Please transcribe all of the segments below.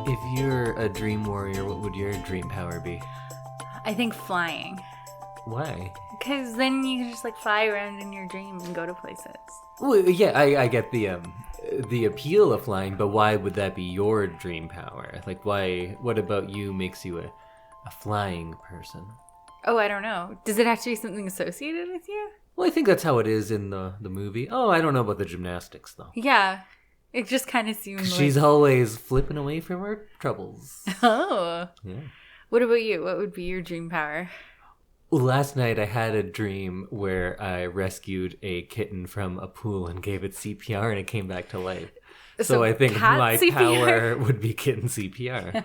If you're a dream warrior, what would your dream power be? I think flying. Why? Because then you can just like fly around in your dream and go to places. Well, yeah, I get the appeal of flying, but why would that be your dream power? Like, why? What about you makes you a flying person? Oh, I don't know. Does it have to be something associated with you? Well, I think that's how it is in the movie. Oh, I don't know about the gymnastics though. Yeah, it just kind of seems like... She's always flipping away from her troubles. Oh. Yeah. What about you? What would be your dream power? Well, last night I had a dream where I rescued a kitten from a pool and gave it CPR and it came back to life. So I think my CPR? power would be kitten CPR.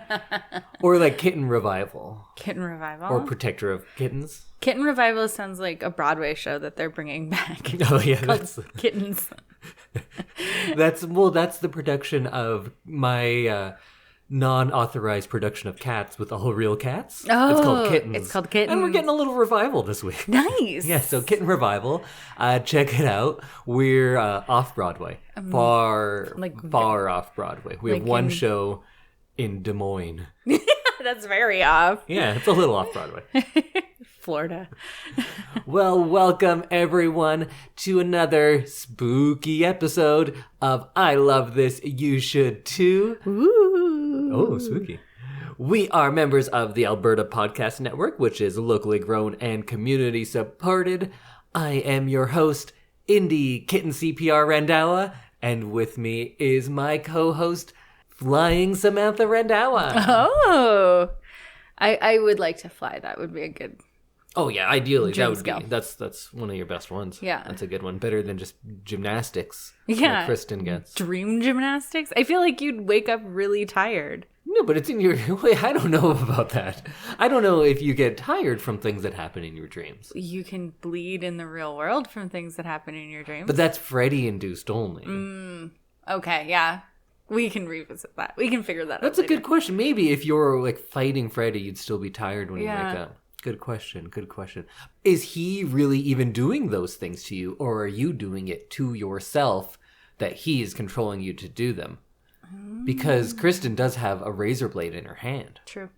Or like kitten revival. Kitten revival? Or protector of kittens. Kitten revival sounds like a Broadway show that they're bringing back. Oh yeah, Called Kittens. that's the production of my non-authorized production of cats with all real cats. Oh, it's called Kittens. It's called Kittens. And we're getting a little revival this week. Nice. Yeah, so Kitten Revival. Check it out. We're off Broadway. Far off Broadway. We have one show in Des Moines. That's very off. Yeah, it's a little off Broadway. Florida. Well, welcome everyone to another spooky episode of I Love This, You Should Too. Ooh. Oh, spooky. We are members of the Alberta Podcast Network, which is locally grown and community supported. I am your host, Indie Kitten CPR Randawa, and with me is my co-host, Flying Samantha Randawa. Oh. I would like to fly. That would be a good... Oh yeah, ideally dream that would skill. be that's one of your best ones. Yeah, that's a good one. Better than just gymnastics. Yeah, like Kristen gets dream gymnastics. I feel like you'd wake up really tired. No, but it's in your. Wait, I don't know about that. I don't know if you get tired from things that happen in your dreams. You can bleed in the real world from things that happen in your dreams. But that's Freddy induced only. Okay, yeah. We can revisit that. We can figure that out. That's a good question. Maybe if you're like fighting Freddy, you'd still be tired when you wake up. Good question. Good question. Is he really even doing those things to you, or are you doing it to yourself that he is controlling you to do them? Because Kristen does have a razor blade in her hand. True.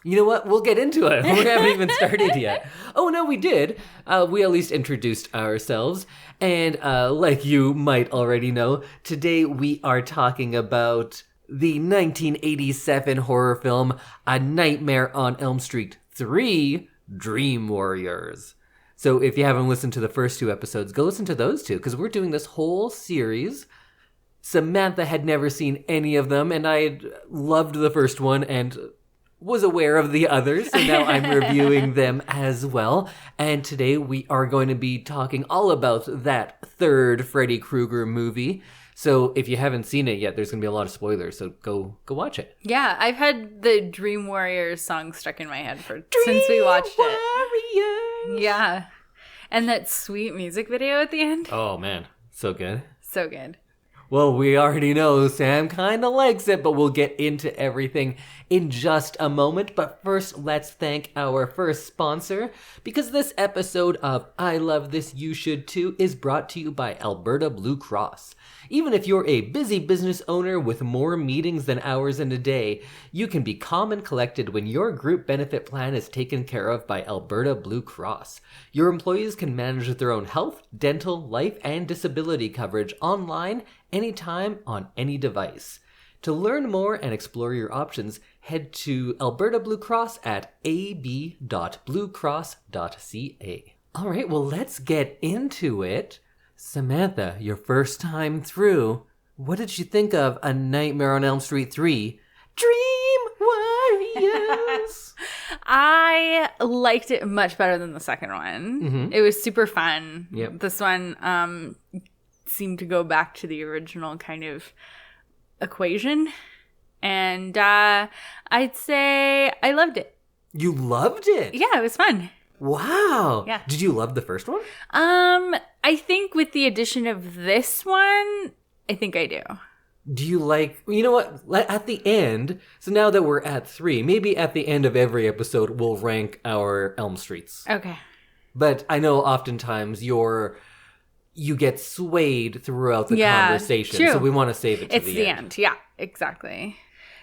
You know what? We'll get into it. We haven't even started yet. Oh, no, we did. We at least introduced ourselves. And like you might already know, today we are talking about the 1987 horror film A Nightmare on Elm Street 3, Dream Warriors. So if you haven't listened to the first two episodes, go listen to those two, because we're doing this whole series. Samantha had never seen any of them, and I loved the first one and was aware of the others, so now I'm reviewing them as well. And today we are going to be talking all about that third Freddy Krueger movie. So if you haven't seen it yet, there's going to be a lot of spoilers, so go watch it. Yeah, I've had the Dream Warriors song stuck in my head since we watched it. Yeah. And that sweet music video at the end. Oh, man. So good. So good. Well, we already know Sam kind of likes it, but we'll get into everything in just a moment. But first, let's thank our first sponsor, because this episode of I Love This, You Should Too is brought to you by Alberta Blue Cross. Even if you're a busy business owner with more meetings than hours in a day, you can be calm and collected when your group benefit plan is taken care of by Alberta Blue Cross. Your employees can manage their own health, dental, life, and disability coverage online, anytime, on any device. To learn more and explore your options, head to Alberta Blue Cross at ab.bluecross.ca. All right, well, let's get into it. Samantha, your first time through, what did you think of A Nightmare on Elm Street 3, Dream Warriors? I liked it much better than the second one. Mm-hmm. It was super fun. Yep. This one seemed to go back to the original kind of equation. And I'd say I loved it. You loved it? Yeah, it was fun. Wow. Yeah. Did you love the first one? I think with the addition of this one, I think I do. Do you like, you know what, at the end, so now that we're at 3, maybe at the end of every episode, we'll rank our Elm Streets. Okay. But I know oftentimes your you get swayed throughout the Yeah, conversation. true. So we want to save it to It's the end. Yeah, exactly.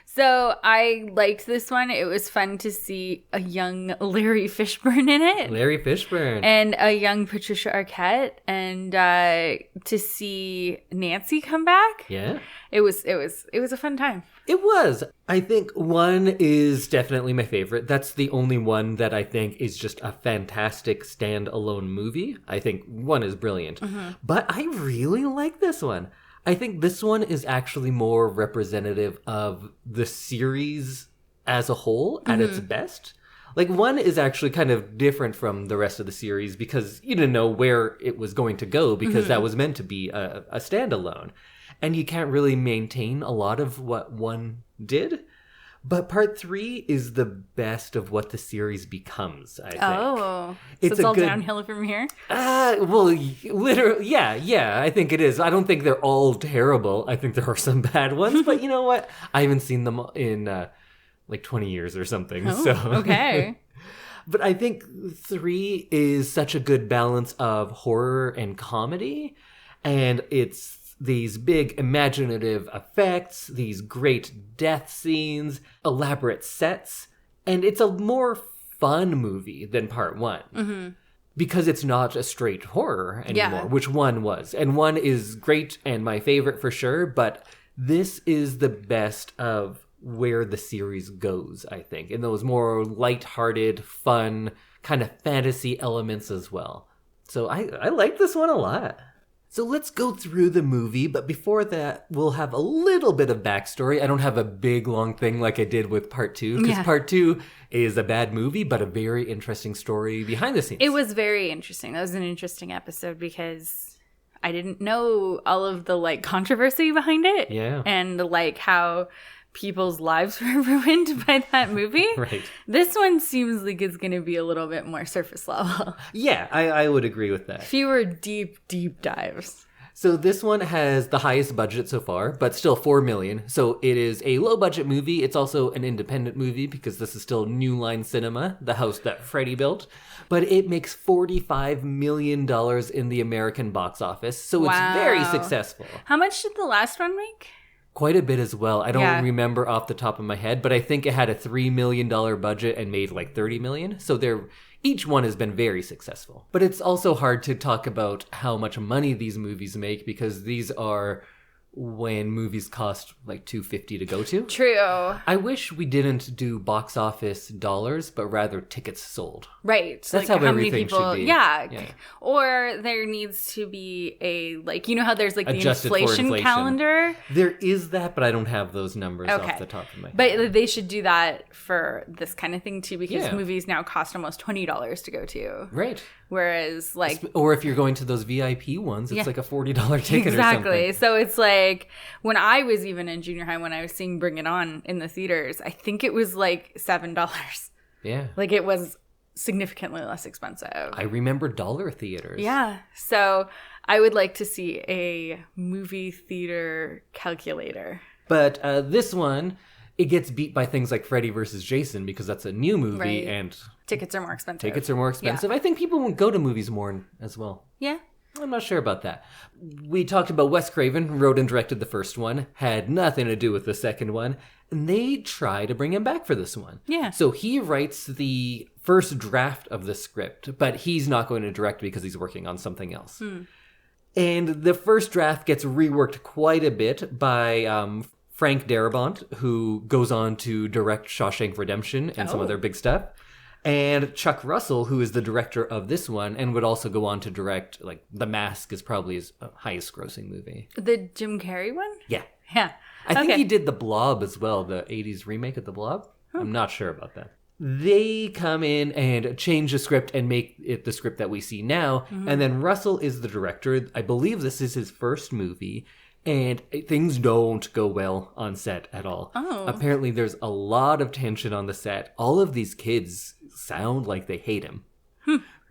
So I liked this one. It was fun to see a young Larry Fishburne in it. Larry Fishburne. And a young Patricia Arquette. And to see Nancy come back. Yeah. It was a fun time. It was. I think 1 is definitely my favorite. That's the only one that I think is just a fantastic standalone movie. I think 1 is brilliant. But I really like this one. I think this one is actually more representative of the series as a whole at its best. Like 1 is actually kind of different from the rest of the series because you didn't know where it was going to go because that was meant to be a standalone. And you can't really maintain a lot of what 1 did. But part 3 is the best of what the series becomes, I think. Oh. So it's all downhill from here? Well, literally, yeah, I think it is. I don't think they're all terrible. I think there are some bad ones, but you know what? I haven't seen them in like 20 years or something. Oh, so okay. But I think 3 is such a good balance of horror and comedy, and it's these big imaginative effects, these great death scenes, elaborate sets, and it's a more fun movie than part 1. Because it's not a straight horror anymore, which 1 was. And 1 is great and my favorite for sure, but this is the best of where the series goes, I think, in those more lighthearted, fun, kind of fantasy elements as well. So I like this one a lot. So let's go through the movie, but before that, we'll have a little bit of backstory. I don't have a big, long thing like I did with part 2, because part 2 is a bad movie, but a very interesting story behind the scenes. It was very interesting. That was an interesting episode because I didn't know all of the, like, controversy behind it. Yeah. And, like, how people's lives were ruined by that movie. Right. This one seems like it's going to be a little bit more surface level. Yeah, I would agree with that. Fewer deep dives. So this one has the highest budget so far, but still $4 million. So it is a low-budget movie. It's also an independent movie because this is still New Line Cinema, the house that Freddy built. But it makes $45 million in the American box office, so it's very successful. How much did the last one make? Quite a bit as well. I don't remember off the top of my head, but I think it had a $3 million budget and made like $30 million. So each one has been very successful. But it's also hard to talk about how much money these movies make because these are when movies cost like $250 to go to. True. I wish we didn't do box office dollars, but rather tickets sold. Right. That's like how everything should be. Yeah. Or there needs to be a, like, you know how there's like the inflation calendar? There is that, but I don't have those numbers off the top of my head. But they should do that for this kind of thing too, because movies now cost almost $20 to go to. Right. Whereas, like... Or if you're going to those VIP ones, it's like a $40 ticket or something. Exactly. So it's like, when I was even in junior high, when I was seeing Bring It On in the theaters, I think it was like $7. Yeah. Like, it was significantly less expensive. I remember dollar theaters. Yeah. So I would like to see a movie theater calculator. But this one... It gets beat by things like Freddy vs. Jason because that's a new movie and... Tickets are more expensive. I think people won't go to movies more as well. Yeah. I'm not sure about that. We talked about Wes Craven, wrote and directed the first one, had nothing to do with the second one, and they try to bring him back for this one. Yeah. So he writes the first draft of the script, but he's not going to direct because he's working on something else. And the first draft gets reworked quite a bit by... Frank Darabont, who goes on to direct Shawshank Redemption and some other big stuff. And Chuck Russell, who is the director of this one and would also go on to direct, like, The Mask is probably his highest grossing movie. The Jim Carrey one? Yeah. Yeah. I think he did The Blob as well, the 80s remake of The Blob. I'm not sure about that. They come in and change the script and make it the script that we see now. And then Russell is the director. I believe this is his first movie. And things don't go well on set at all. Apparently there's a lot of tension on the set. All of these kids sound like they hate him.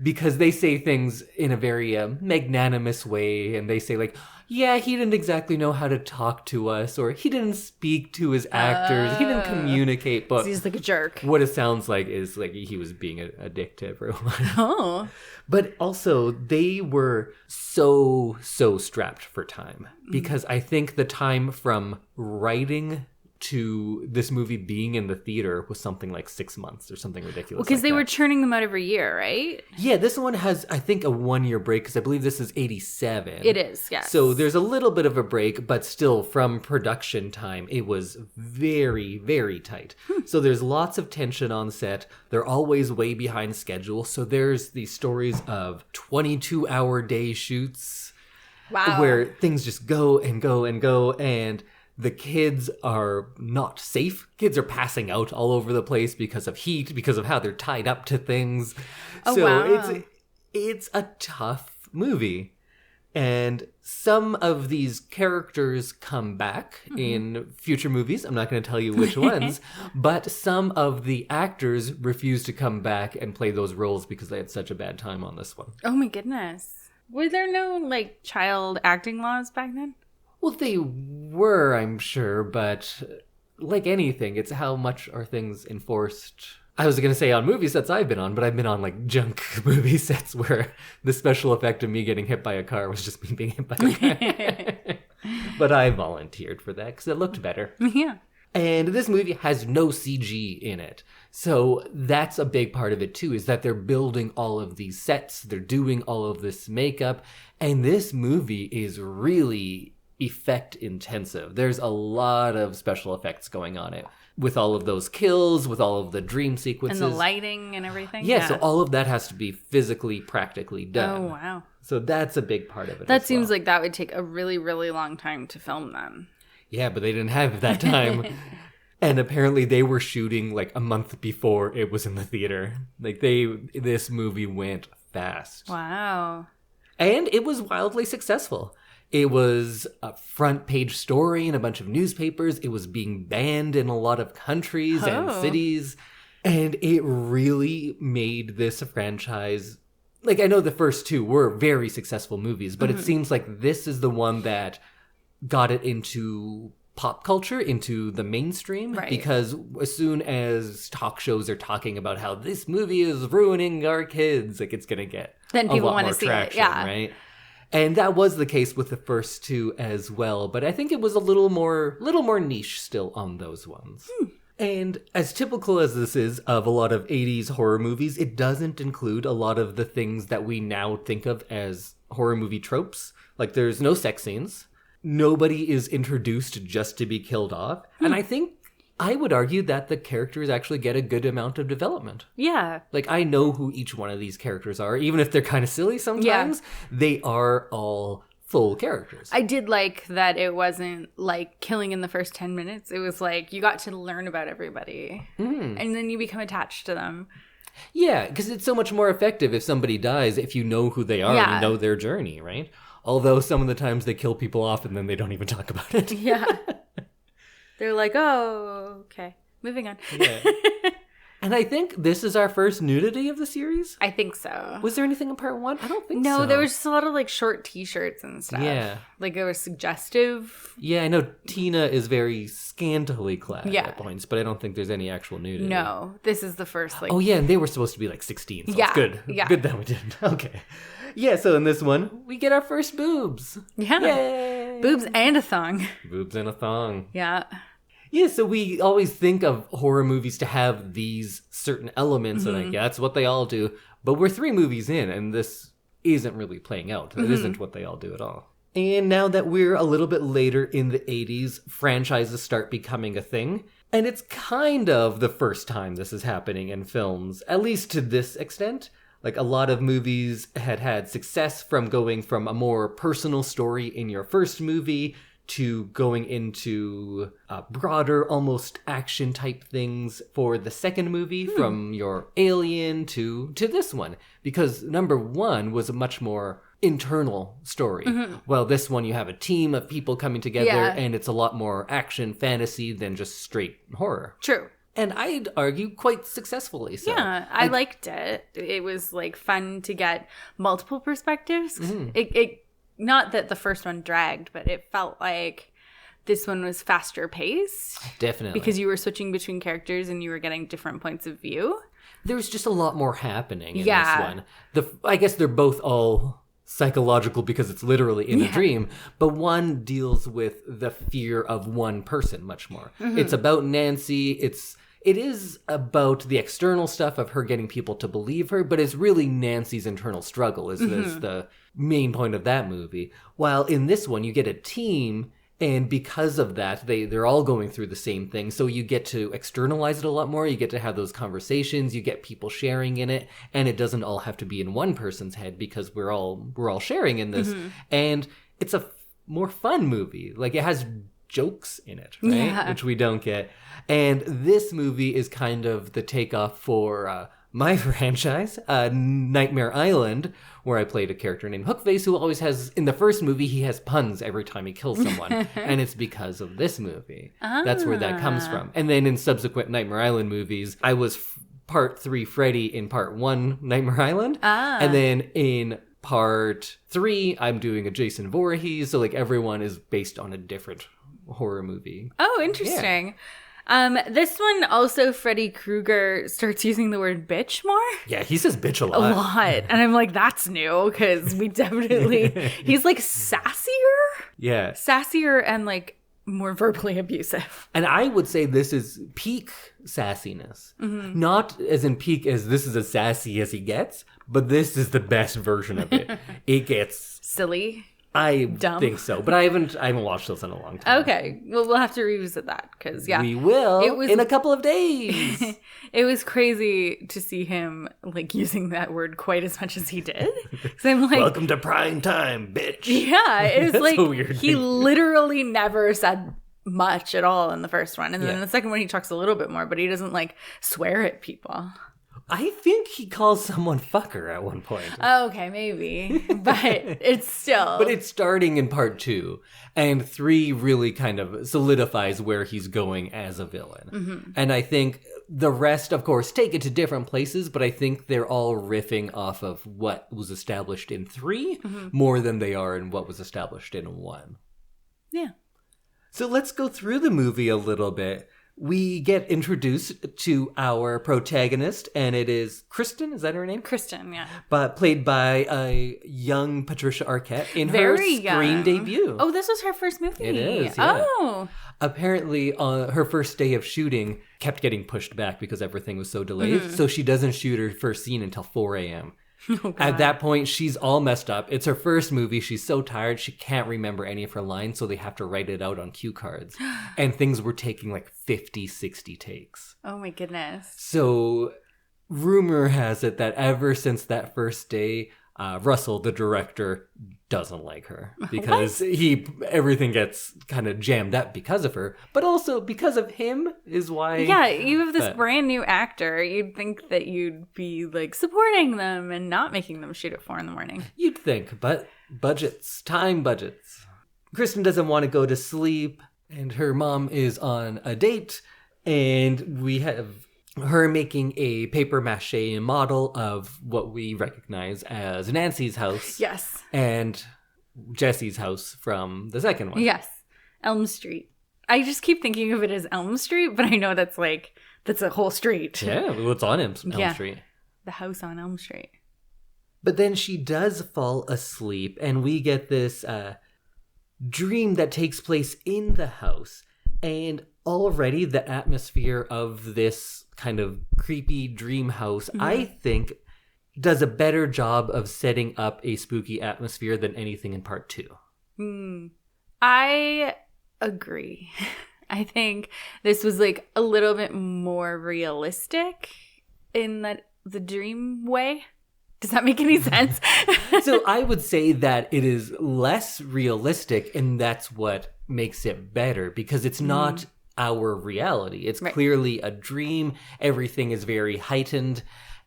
Because they say things in a very magnanimous way. And they say like, yeah, he didn't exactly know how to talk to us, or he didn't speak to his actors. He didn't communicate, but He's like a jerk. what it sounds like is like he was being a dick to everyone. Oh. But also, they were so strapped for time. Because I think the time from writing to this movie being in the theater was something like 6 months or something ridiculous. Because they were churning them out every year, right? Yeah, this one has, I think, a 1 year break because I believe this is 87. It is, yes. So there's a little bit of a break, but still from production time, it was very, very tight. So there's lots of tension on set. They're always way behind schedule. So there's these stories of 22-hour day shoots. Wow. Where things just go and go and go, and the kids are not safe. Kids are passing out all over the place because of heat, because of how they're tied up to things. Oh, so wow. it's a tough movie. And some of these characters come back in future movies. I'm not going to tell you which ones, but some of the actors refuse to come back and play those roles because they had such a bad time on this one. Oh my goodness. Were there no, like, child acting laws back then? Well, they were, I'm sure, but like anything, it's how much are things enforced. I was going to say on movie sets I've been on, but I've been on like junk movie sets where the special effect of me getting hit by a car was just me being hit by a car. But I volunteered for that because it looked better. Yeah. And this movie has no CG in it. So that's a big part of it too, is that they're building all of these sets, they're doing all of this makeup, and this movie is really effect intensive. There's a lot of special effects going on it. With all of those kills, with all of the dream sequences. And the lighting and everything? Yeah, so all of that has to be physically, practically done. Oh, wow. So that's a big part of it. That seems like that would take a really, really long time to film them. Yeah, but they didn't have that time. And apparently they were shooting like a month before it was in the theater. Like this movie went fast. Wow. And it was wildly successful. It was a front page story in a bunch of newspapers. It was being banned in a lot of countries and cities. And it really made this a franchise. Like, I know the first two were very successful movies, but it seems like this is the one that got it into pop culture, into the mainstream. Right. Because as soon as talk shows are talking about how this movie is ruining our kids, like, it's going to get Then people want to see traction, it. Yeah. Right? And that was the case with the first two as well. But I think it was a little more niche still on those ones. And as typical as this is of a lot of 80s horror movies, it doesn't include a lot of the things that we now think of as horror movie tropes. Like, there's no sex scenes. Nobody is introduced just to be killed off. And I would argue that the characters actually get a good amount of development. Yeah. Like, I know who each one of these characters are. Even if they're kind of silly sometimes, they are all full characters. I did like that it wasn't like killing in the first 10 minutes. It was like you got to learn about everybody. And then you become attached to them. Yeah, because it's so much more effective if somebody dies if you know who they are and you know their journey, right? Although some of the times they kill people off and then they don't even talk about it. Yeah. They're like, oh, okay. Moving on. Yeah. And I think this is our first nudity of the series. I think so. Was there anything in part one? I don't think so. No, there was just a lot of like short t-shirts and stuff. Yeah. Like it was suggestive. Yeah, I know Tina is very scantily clad at points, but I don't think there's any actual nudity. No, this is the first like... Oh yeah, and they were supposed to be like 16, so it's good. Yeah. Good that we didn't. Okay. Yeah, so in this one, we get our first boobs. Yeah. Yay! Boobs and a thong. Boobs and a thong. Yeah. Yeah, so we always think of horror movies to have these certain elements, and like, yeah, that's what they all do. But we're 3 movies in, and this isn't really playing out. That isn't what they all do at all. And now that we're a little bit later in the 80s, franchises start becoming a thing. And it's kind of the first time this is happening in films, at least to this extent. Like, a lot of movies had success from going from a more personal story in your first movie to going into broader, almost action-type things for the second movie, from your Alien to this one. Because number 1 was a much more internal story. Well, this one, you have a team of people coming together, and it's a lot more action, fantasy than just straight horror. True. And I'd argue quite successfully so. Yeah, I liked it. It was like fun to get multiple perspectives. It not that the first one dragged, but it felt like this one was faster paced. Definitely. Because you were switching between characters and you were getting different points of view. There's just a lot more happening in this one. I guess they're both all psychological because it's literally in a dream, but one deals with the fear of one person much more. It's about Nancy. It is about the external stuff of her getting people to believe her, but it's really Nancy's internal struggle is the main point of that movie. While in this one, you get a team, and because of that, they're all going through the same thing. So you get to externalize it a lot more. You get to have those conversations. You get people sharing in it, and it doesn't all have to be in one person's head because we're all sharing in this. And it's a more fun movie. Like, it has jokes in it, right? Yeah. Which we don't get. And this movie is kind of the takeoff for my franchise, Nightmare Island, where I played a character named Hookface who always has, in the first movie, he has puns every time he kills someone. And it's because of this movie. That's where that comes from. And then in subsequent Nightmare Island movies, I was part 3 Freddy in part 1 Nightmare Island. And then in part 3, I'm doing a Jason Voorhees. So like everyone is based on a different horror movie. Oh, interesting. This one also, Freddy Krueger starts using the word bitch more. Yeah, he says bitch a lot. A lot. And I'm like, that's new because we definitely, he's like sassier. Yeah. Sassier and like more verbally abusive. And I would say this is peak sassiness. Not as in peak as this is as sassy as he gets, but this is the best version of it. It gets silly. Dumb. Think so, but I haven't watched this in a long time. Okay, well, we'll have to revisit that because we will in a couple of days. It was crazy to see him like using that word quite as much as he did. So I'm like, welcome to prime time, bitch. Yeah, it was like a weird he literally never said much at all in the first one, and then in the second one he talks a little bit more, but he doesn't like swear at people. I think he calls someone fucker at one point. Oh, okay, maybe. But it's still... But it's starting in part 2. And 3 really kind of solidifies where he's going as a villain. And I think the rest, of course, take it to different places, but I think they're all riffing off of what was established in 3 more than they are in what was established in 1. Yeah. So let's go through the movie a little bit. We get introduced to our protagonist, and it is Kristen. Is that her name? Kristen, yeah. But played by a young Patricia Arquette in her screen debut. Oh, this was her first movie. It is, yeah. Oh. Apparently, her first day of shooting kept getting pushed back because everything was so delayed. So she doesn't shoot her first scene until 4 a.m. Oh, at that point, she's all messed up. It's her first movie. She's so tired, she can't remember any of her lines, so they have to write it out on cue cards. And things were taking like 50, 60 takes. Oh my goodness. So rumor has it that ever since that first day, Russell, the director, doesn't like her because everything gets kind of jammed up because of her, but also because of him is why. Yeah, you have this brand new actor. You'd think that you'd be like supporting them and not making them shoot at 4 a.m. You'd think, but time budgets. Kristen doesn't want to go to sleep, and her mom is on a date, and we have her making a paper mache model of what we recognize as Nancy's house. Yes. And Jesse's house from the second one. Yes. Elm Street. I just keep thinking of it as Elm Street, but I know that's a whole street. Yeah, well, it's on Elm Street. The house on Elm Street. But then she does fall asleep, and we get this dream that takes place in the house. And already the atmosphere of this kind of creepy dream house, I think, does a better job of setting up a spooky atmosphere than anything in part 2. I agree. I think this was like a little bit more realistic in the dream way. Does that make any sense? So I would say that it is less realistic, and that's what makes it better, because it's not our reality. It's clearly a dream. Everything is very heightened,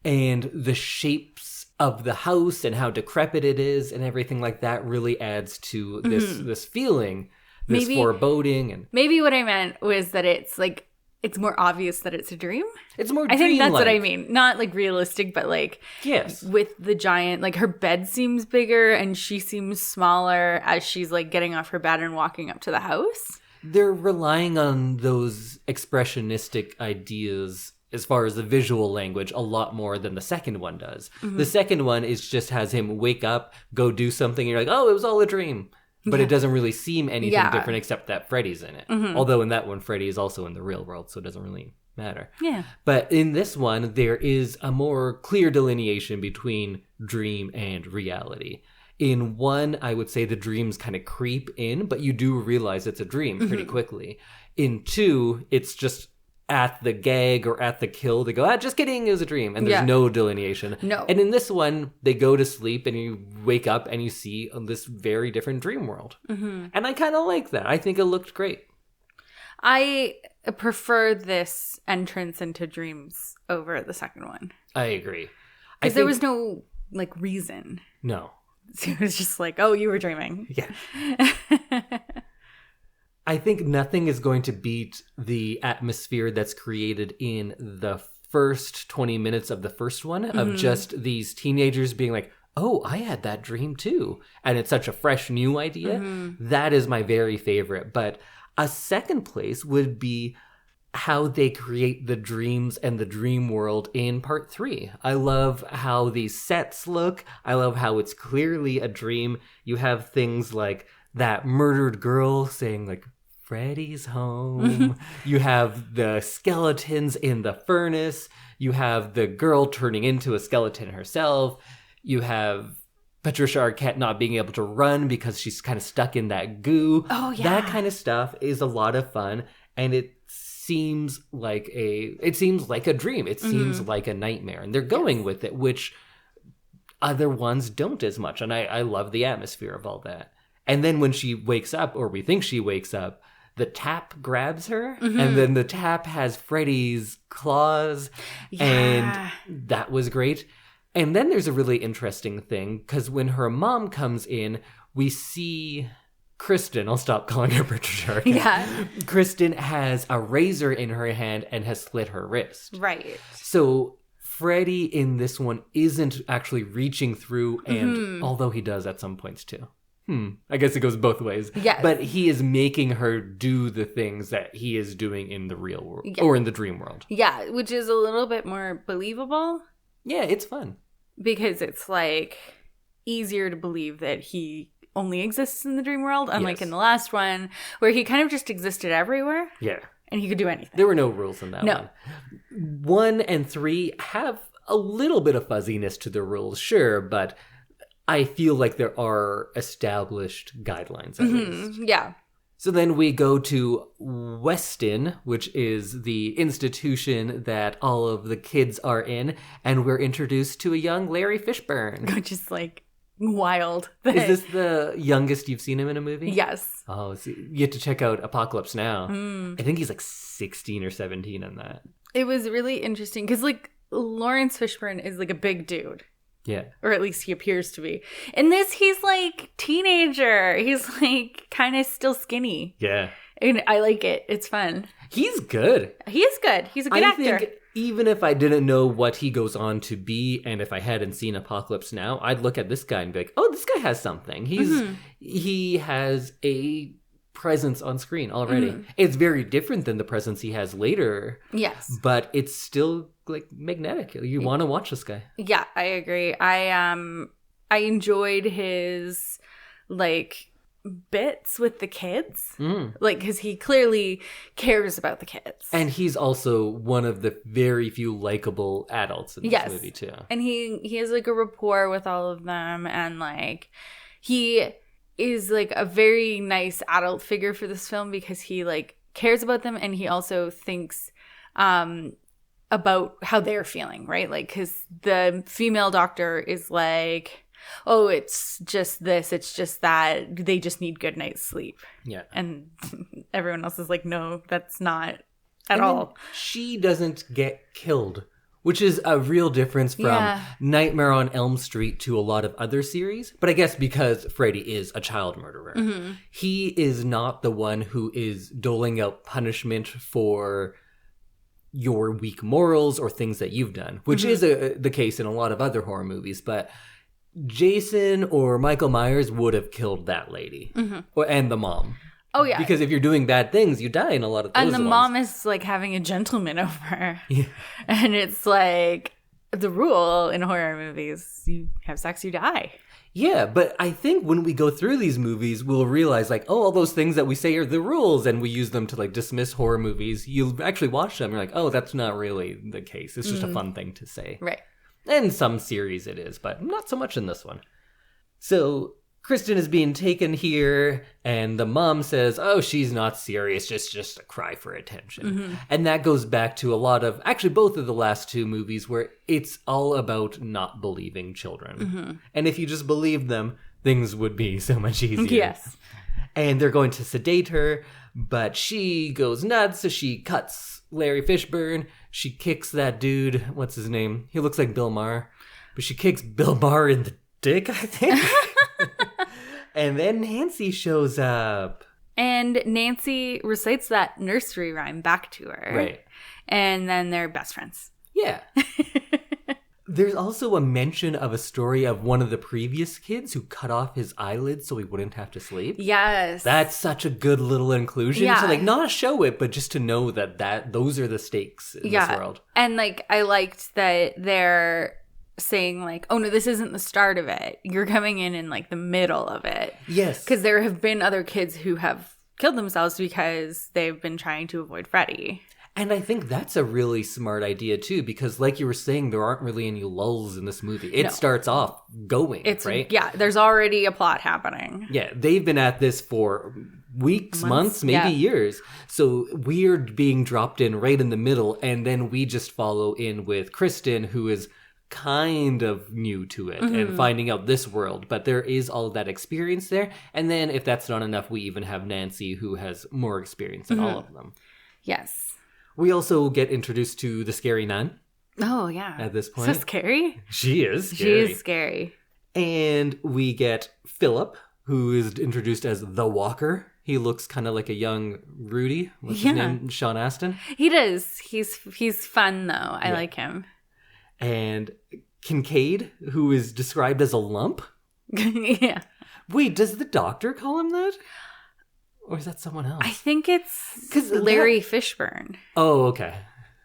and the shapes of the house and how decrepit it is and everything like that really adds to this feeling, this foreboding. And maybe what I meant was that it's like it's more obvious that it's a dream. It's more I think that's what I dreamlike. mean. Not like realistic, but like Yes. with the giant, like her bed seems bigger and she seems smaller as she's like getting off her bed and walking up to the house. They're relying on those expressionistic ideas as far as the visual language a lot more than the second one does. The second one is just has him wake up, go do something, and you're like, oh, it was all a dream. But it doesn't really seem anything different except that Freddy's in it. Although in that one, Freddy is also in the real world, so it doesn't really matter. Yeah. But in this one, there is a more clear delineation between dream and reality. In one, I would say the dreams kind of creep in, but you do realize it's a dream pretty quickly. In two, it's just at the gag or at the kill, they go, just kidding, it was a dream. And there's no delineation. No. And in this one, they go to sleep and you wake up and you see this very different dream world. And I kind of like that. I think it looked great. I prefer this entrance into dreams over the second one. I agree. Because there was no like reason. No. So it was just like, oh, you were dreaming. Yeah. I think nothing is going to beat the atmosphere that's created in the first 20 minutes of the first one of just these teenagers being like, oh, I had that dream too. And it's such a fresh new idea. That is my very favorite. But a second place would be how they create the dreams and the dream world in part 3. I love how these sets look. I love how it's clearly a dream. You have things like that murdered girl saying like, Freddy's home. You have the skeletons in the furnace. You have the girl turning into a skeleton herself. You have Patricia Arquette not being able to run because she's kind of stuck in that goo. Oh, yeah. That kind of stuff is a lot of fun. And it seems like a dream. It seems like a nightmare. And they're going with it, which other ones don't as much. And I love the atmosphere of all that. And then when she wakes up, or we think she wakes up, the tap grabs her, and then the tap has Freddy's claws, and that was great. And then there's a really interesting thing, because when her mom comes in, we see Kristen, I'll stop calling her Patricia Arquette. Yeah. Kristen has a razor in her hand and has slit her wrist. Right. So Freddy in this one isn't actually reaching through, and although he does at some points too. I guess it goes both ways. Yes. But he is making her do the things that he is doing in the real world or in the dream world. Yeah, which is a little bit more believable. Yeah, it's fun. Because it's like easier to believe that he only exists in the dream world, unlike in the last one, where he kind of just existed everywhere. Yeah. And he could do anything. There were no rules in that one. 1 and 3 have a little bit of fuzziness to the rules, sure, but I feel like there are established guidelines at least. Yeah. So then we go to Weston, which is the institution that all of the kids are in, and we're introduced to a young Larry Fishburne. Which is like wild. Is this the youngest you've seen him in a movie? Yes. Oh, so you have to check out Apocalypse Now. I think he's like 16 or 17 in that. It was really interesting because like Lawrence Fishburne is like a big dude. Yeah. Or at least he appears to be. In this, he's like teenager. He's like kind of still skinny. Yeah. And I like it. It's fun. He's good. He is good. He's a good actor. Think even if I didn't know what he goes on to be, and if I hadn't seen Apocalypse Now, I'd look at this guy and be like, oh, this guy has something. He has a presence on screen already. It's very different than the presence he has later. Yes. But it's still like magnetic. You want to watch this guy. Yeah, I agree. I enjoyed his like bits with the kids. Like cuz he clearly cares about the kids. And he's also one of the very few likable adults in this movie too. And he has like a rapport with all of them, and like he is like a very nice adult figure for this film because he like cares about them, and he also thinks about how they're feeling, right? Like, because the female doctor is like, oh, it's just this, it's just that, they just need good night's sleep. Yeah. And everyone else is like, no, that's not at all. She doesn't get killed, which is a real difference from Nightmare on Elm Street to a lot of other series. But I guess because Freddy is a child murderer, he is not the one who is doling out punishment for your weak morals or things that you've done, which is the case in a lot of other horror movies. But Jason or Michael Myers would have killed that lady and the mom. Oh, yeah. Because if you're doing bad things, you die in a lot of those And the ones. mom is like having a gentleman over. Yeah. And it's like the rule in horror movies, you have sex, you die. Yeah, but I think when we go through these movies, we'll realize like, oh, all those things that we say are the rules, and we use them to like dismiss horror movies. You'll actually watch them, you're like, oh, that's not really the case. It's just a fun thing to say. Right. In some series it is, but not so much in this one. So Kristen is being taken here, and the mom says, oh, she's not serious, just a cry for attention. And that goes back to a lot of, actually both of the last two movies, where it's all about not believing children. And if you just believed them, things would be so much easier. Yes. And they're going to sedate her, but she goes nuts, so she cuts Larry Fishburne. She kicks that dude, what's his name? He looks like Bill Maher. But she kicks Bill Maher in the dick, I think. And then Nancy shows up. And Nancy recites that nursery rhyme back to her. Right. And then they're best friends. Yeah. There's also a mention of a story of one of the previous kids who cut off his eyelids so he wouldn't have to sleep. Yes. That's such a good little inclusion. Yeah. To like not show it, but just to know that those are the stakes in this world. And like I liked that they're saying like, oh no, this isn't the start of it. You're coming in like the middle of it. Yes. Because there have been other kids who have killed themselves because they've been trying to avoid Freddy. And I think that's a really smart idea too, because like you were saying, there aren't really any lulls in this movie. It starts off going, right? Yeah, there's already a plot happening. Yeah, they've been at this for weeks, months, maybe years. So we're being dropped in right in the middle, and then we just follow in with Kristen, who is kind of new to it and finding out this world, but there is all of that experience there. And then if that's not enough, we even have Nancy, who has more experience than all of them. Yes. We also get introduced to the scary nun. Oh, yeah. At this point. So scary. She is scary. She is scary. And we get Philip, who is introduced as the Walker. He looks kind of like a young Rudy. What's his name? Sean Astin. He does. He's fun, though. I like him. And Kincaid, who is described as a lump. Yeah. Wait, does the doctor call him that? Or is that someone else? I think it's Larry Fishburne. Oh, okay.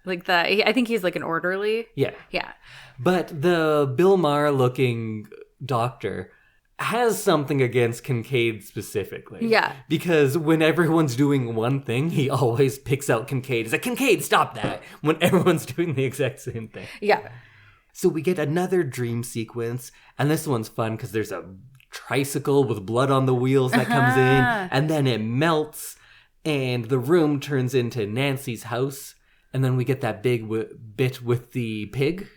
Like I think he's like an orderly. Yeah. Yeah. But the Bill Maher looking doctor has something against Kincaid specifically. Yeah. Because when everyone's doing one thing, he always picks out Kincaid. He's like, Kincaid, stop that. When everyone's doing the exact same thing. Yeah. So we get another dream sequence. And this one's fun because there's a tricycle with blood on the wheels that comes in. And then it melts. And the room turns into Nancy's house. And then we get that big bit with the pig.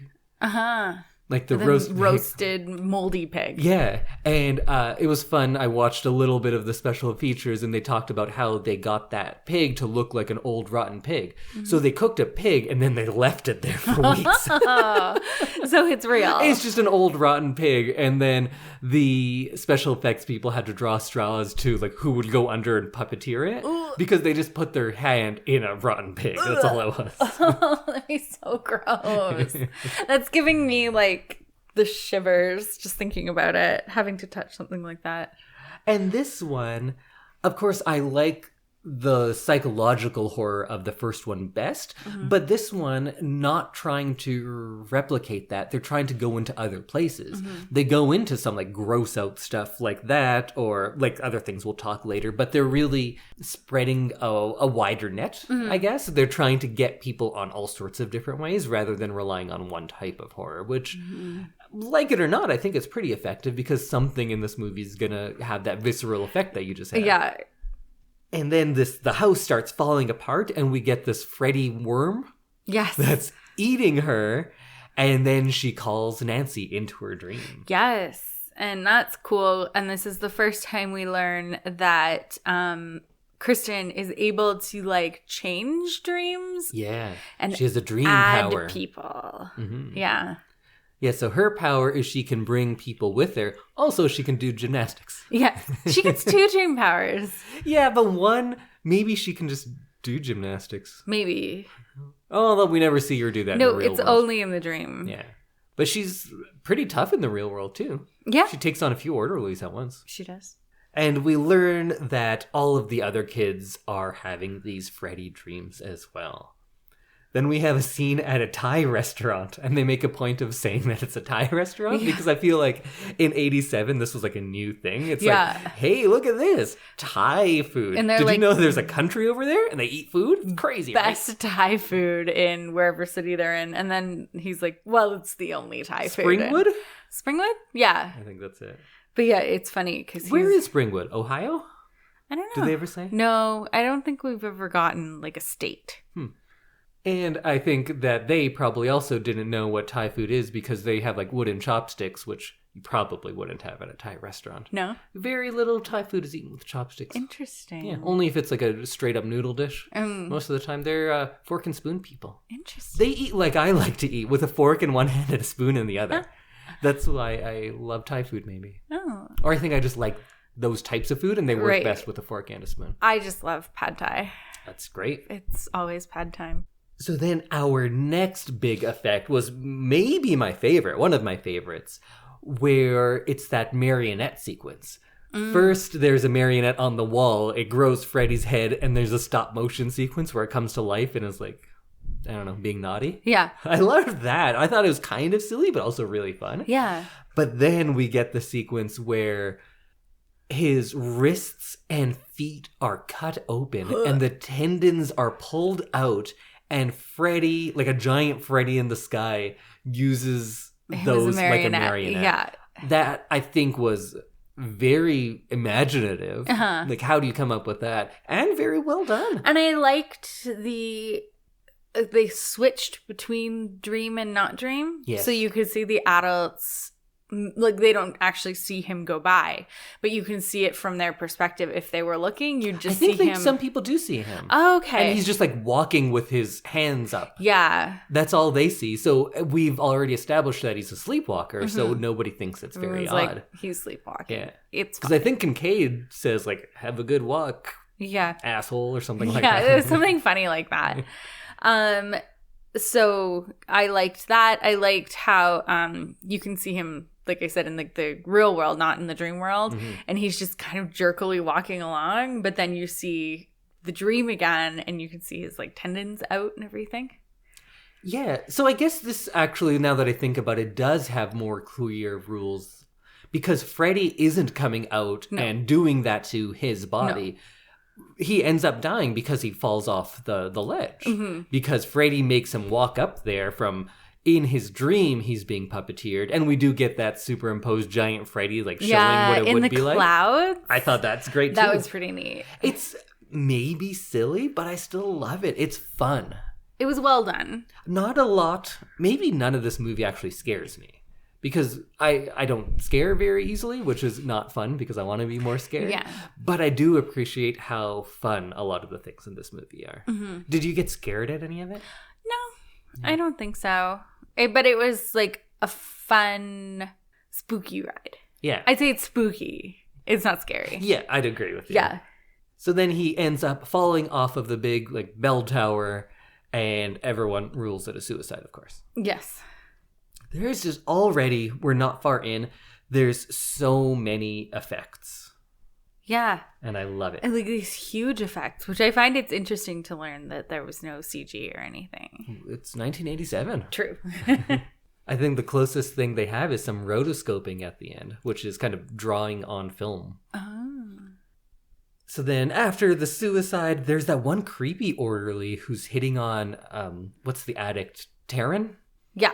Like the roasted moldy pig. Yeah. And it was fun. I watched a little bit of the special features, and they talked about how they got that pig to look like an old rotten pig. So they cooked a pig and then they left it there for weeks. So it's real. It's just an old rotten pig. And then the special effects people had to draw straws to like who would go under and puppeteer it. Because they just put their hand in a rotten pig. That's all it was. Oh, that'd be so gross. That's giving me like the shivers just thinking about it, having to touch something like that. And this one, of course, I like the psychological horror of the first one best, but this one, not trying to replicate that. They're trying to go into other places. They go into some like gross out stuff like that, or like other things we'll talk later, but they're really spreading a wider net, I guess. They're trying to get people on all sorts of different ways rather than relying on one type of horror, which, like it or not, I think it's pretty effective because something in this movie is going to have that visceral effect that you just had. Yeah. And then the house starts falling apart, and we get this Freddy worm. Yes. That's eating her. And then she calls Nancy into her dream. Yes. And that's cool. And this is the first time we learn that Kristen is able to like change dreams. Yeah. And she has a dream add power. People. Yeah. Yeah, so her power is she can bring people with her. Also, she can do gymnastics. Yeah, she gets 2 dream powers. Yeah, but one, maybe she can just do gymnastics. Maybe. Although we never see her do that in the No, real it's world. only in the dream. Yeah. But she's pretty tough in the real world, too. Yeah. She takes on a few orderlies at once. She does. And we learn that all of the other kids are having these Freddy dreams as well. Then we have a scene at a Thai restaurant, and they make a point of saying that it's a Thai restaurant, because I feel like in 87, this was like a new thing. It's like, hey, look at this, Thai food. And Did you know there's a country over there and they eat food? It's crazy, best right? Thai food in wherever city they're in. And then he's like, well, it's the only Thai food. Springwood? Springwood? Yeah. I think that's it. But yeah, it's funny because where is Springwood? Ohio? I don't know. Did they ever say? No, I don't think we've ever gotten like a state. And I think that they probably also didn't know what Thai food is because they have like wooden chopsticks, which you probably wouldn't have at a Thai restaurant. No? Very little Thai food is eaten with chopsticks. Interesting. Yeah, only if it's like a straight up noodle dish. Most of the time, they're fork and spoon people. Interesting. They eat like I like to eat, with a fork in one hand and a spoon in the other. That's why I love Thai food, maybe. Oh. Or I think I just like those types of food, and they work Right. best with a fork and a spoon. I just love pad thai. That's great. It's always pad time. So then our next big effect was maybe my favorite, one of my favorites, where it's that marionette sequence. First, there's a marionette on the wall. It grows Freddy's head, and there's a stop motion sequence where it comes to life and is like, I don't know, being naughty. Yeah. I loved that. I thought it was kind of silly, but also really fun. Yeah. But then we get the sequence where his wrists and feet are cut open and the tendons are pulled out, and Freddy, like a giant Freddy in the sky, uses those like a marionette. Yeah. That I think was very imaginative. Like, how do you come up with that? And very well done. And I liked they switched between dream and not dream. Yes. So you could see the adults, like they don't actually see him go by, but you can see it from their perspective. If they were looking, you'd just see him. Some people do see him. Okay. And he's just like walking with his hands up. Yeah. That's all they see. So we've already established that he's a sleepwalker, so nobody thinks it's very It's odd. like he's sleepwalking. Yeah. It's Because I think Kincaid says, like, have a good walk, yeah. asshole, or something like Yeah, that. it was something funny like that. So I liked that. I liked how you can see him, like I said, in the real world, not in the dream world. And he's just kind of jerkily walking along. But then you see the dream again, and you can see his like tendons out and everything. Yeah. So I guess this actually, now that I think about it, does have more clear rules. Because Freddy isn't coming out and doing that to his body. He ends up dying because he falls off the ledge. Because Freddy makes him walk up there from, in his dream, he's being puppeteered. And we do get that superimposed giant Freddy, like, showing what it would be like. In the clouds. I thought that's great, too. That was pretty neat. It's maybe silly, but I still love it. It's fun. It was well done. Not a lot. Maybe none of this movie actually scares me. Because I don't scare very easily, which is not fun because I want to be more scared. Yeah. But I do appreciate how fun a lot of the things in this movie are. Did you get scared at any of it? No, I don't think so. But it was like a fun, spooky ride. Yeah. I'd say it's spooky. It's not scary. Yeah, I'd agree with you. Yeah. So then he ends up falling off of the big like bell tower, and everyone rules it a suicide, of course. Yes. There's just already, we're not far in, there's so many effects. Yeah. And I love it. And like these huge effects, which I find it's interesting to learn that there was no CG or anything. It's 1987. True. I think the closest thing they have is some rotoscoping at the end, which is kind of drawing on film. Oh. So then after the suicide, there's that one creepy orderly who's hitting on, what's the addict? Taryn? Yeah.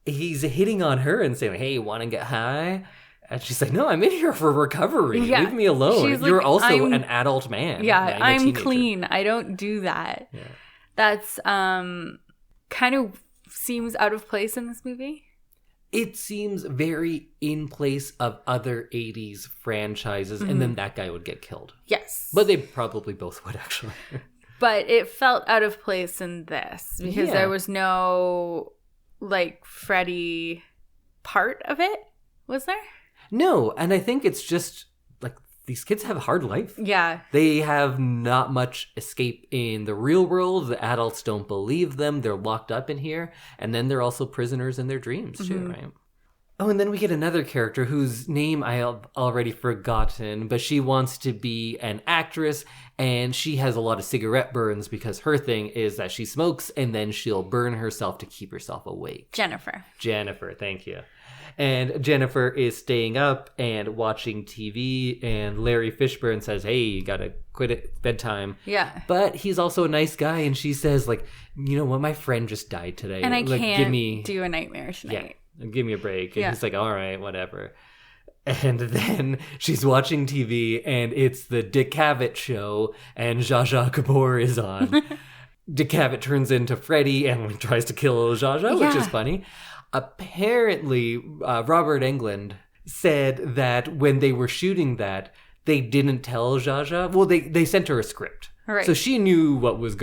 He's hitting on her and saying, hey, want to get high? And she's like, no, I'm in here for recovery. Yeah. Leave me alone. She's You're like, also an adult man. Yeah, I'm teenager." clean. I don't do that. Yeah. That's kind of seems out of place in this movie. It seems very in place of other 80s franchises, and then that guy would get killed. Yes. But they probably both would, actually. But it felt out of place in this because there was no like Freddy part of it, was there? No, and I think it's just like these kids have a hard life. Yeah. They have not much escape in the real world. The adults don't believe them. They're locked up in here. And then they're also prisoners in their dreams, too, right? Oh, and then we get another character whose name I have already forgotten, but she wants to be an actress, and she has a lot of cigarette burns because her thing is that she smokes, and then she'll burn herself to keep herself awake. Jennifer, thank you. And Jennifer is staying up and watching TV, and Larry Fishburne says, hey, you gotta quit at bedtime. Yeah. But he's also a nice guy, and she says, like, you know what, my friend just died today. And I like, can't do a nightmare tonight. Yeah, give me a break. And he's like, all right, whatever. And then she's watching TV, and it's the Dick Cavett show, and Zsa Zsa Gabor is on. Dick Cavett turns into Freddy and tries to kill Zsa Zsa, which is funny. Apparently, Robert Englund said that when they were shooting that, they didn't tell Zsa Zsa. Well, they sent her a script. Right. So she knew what was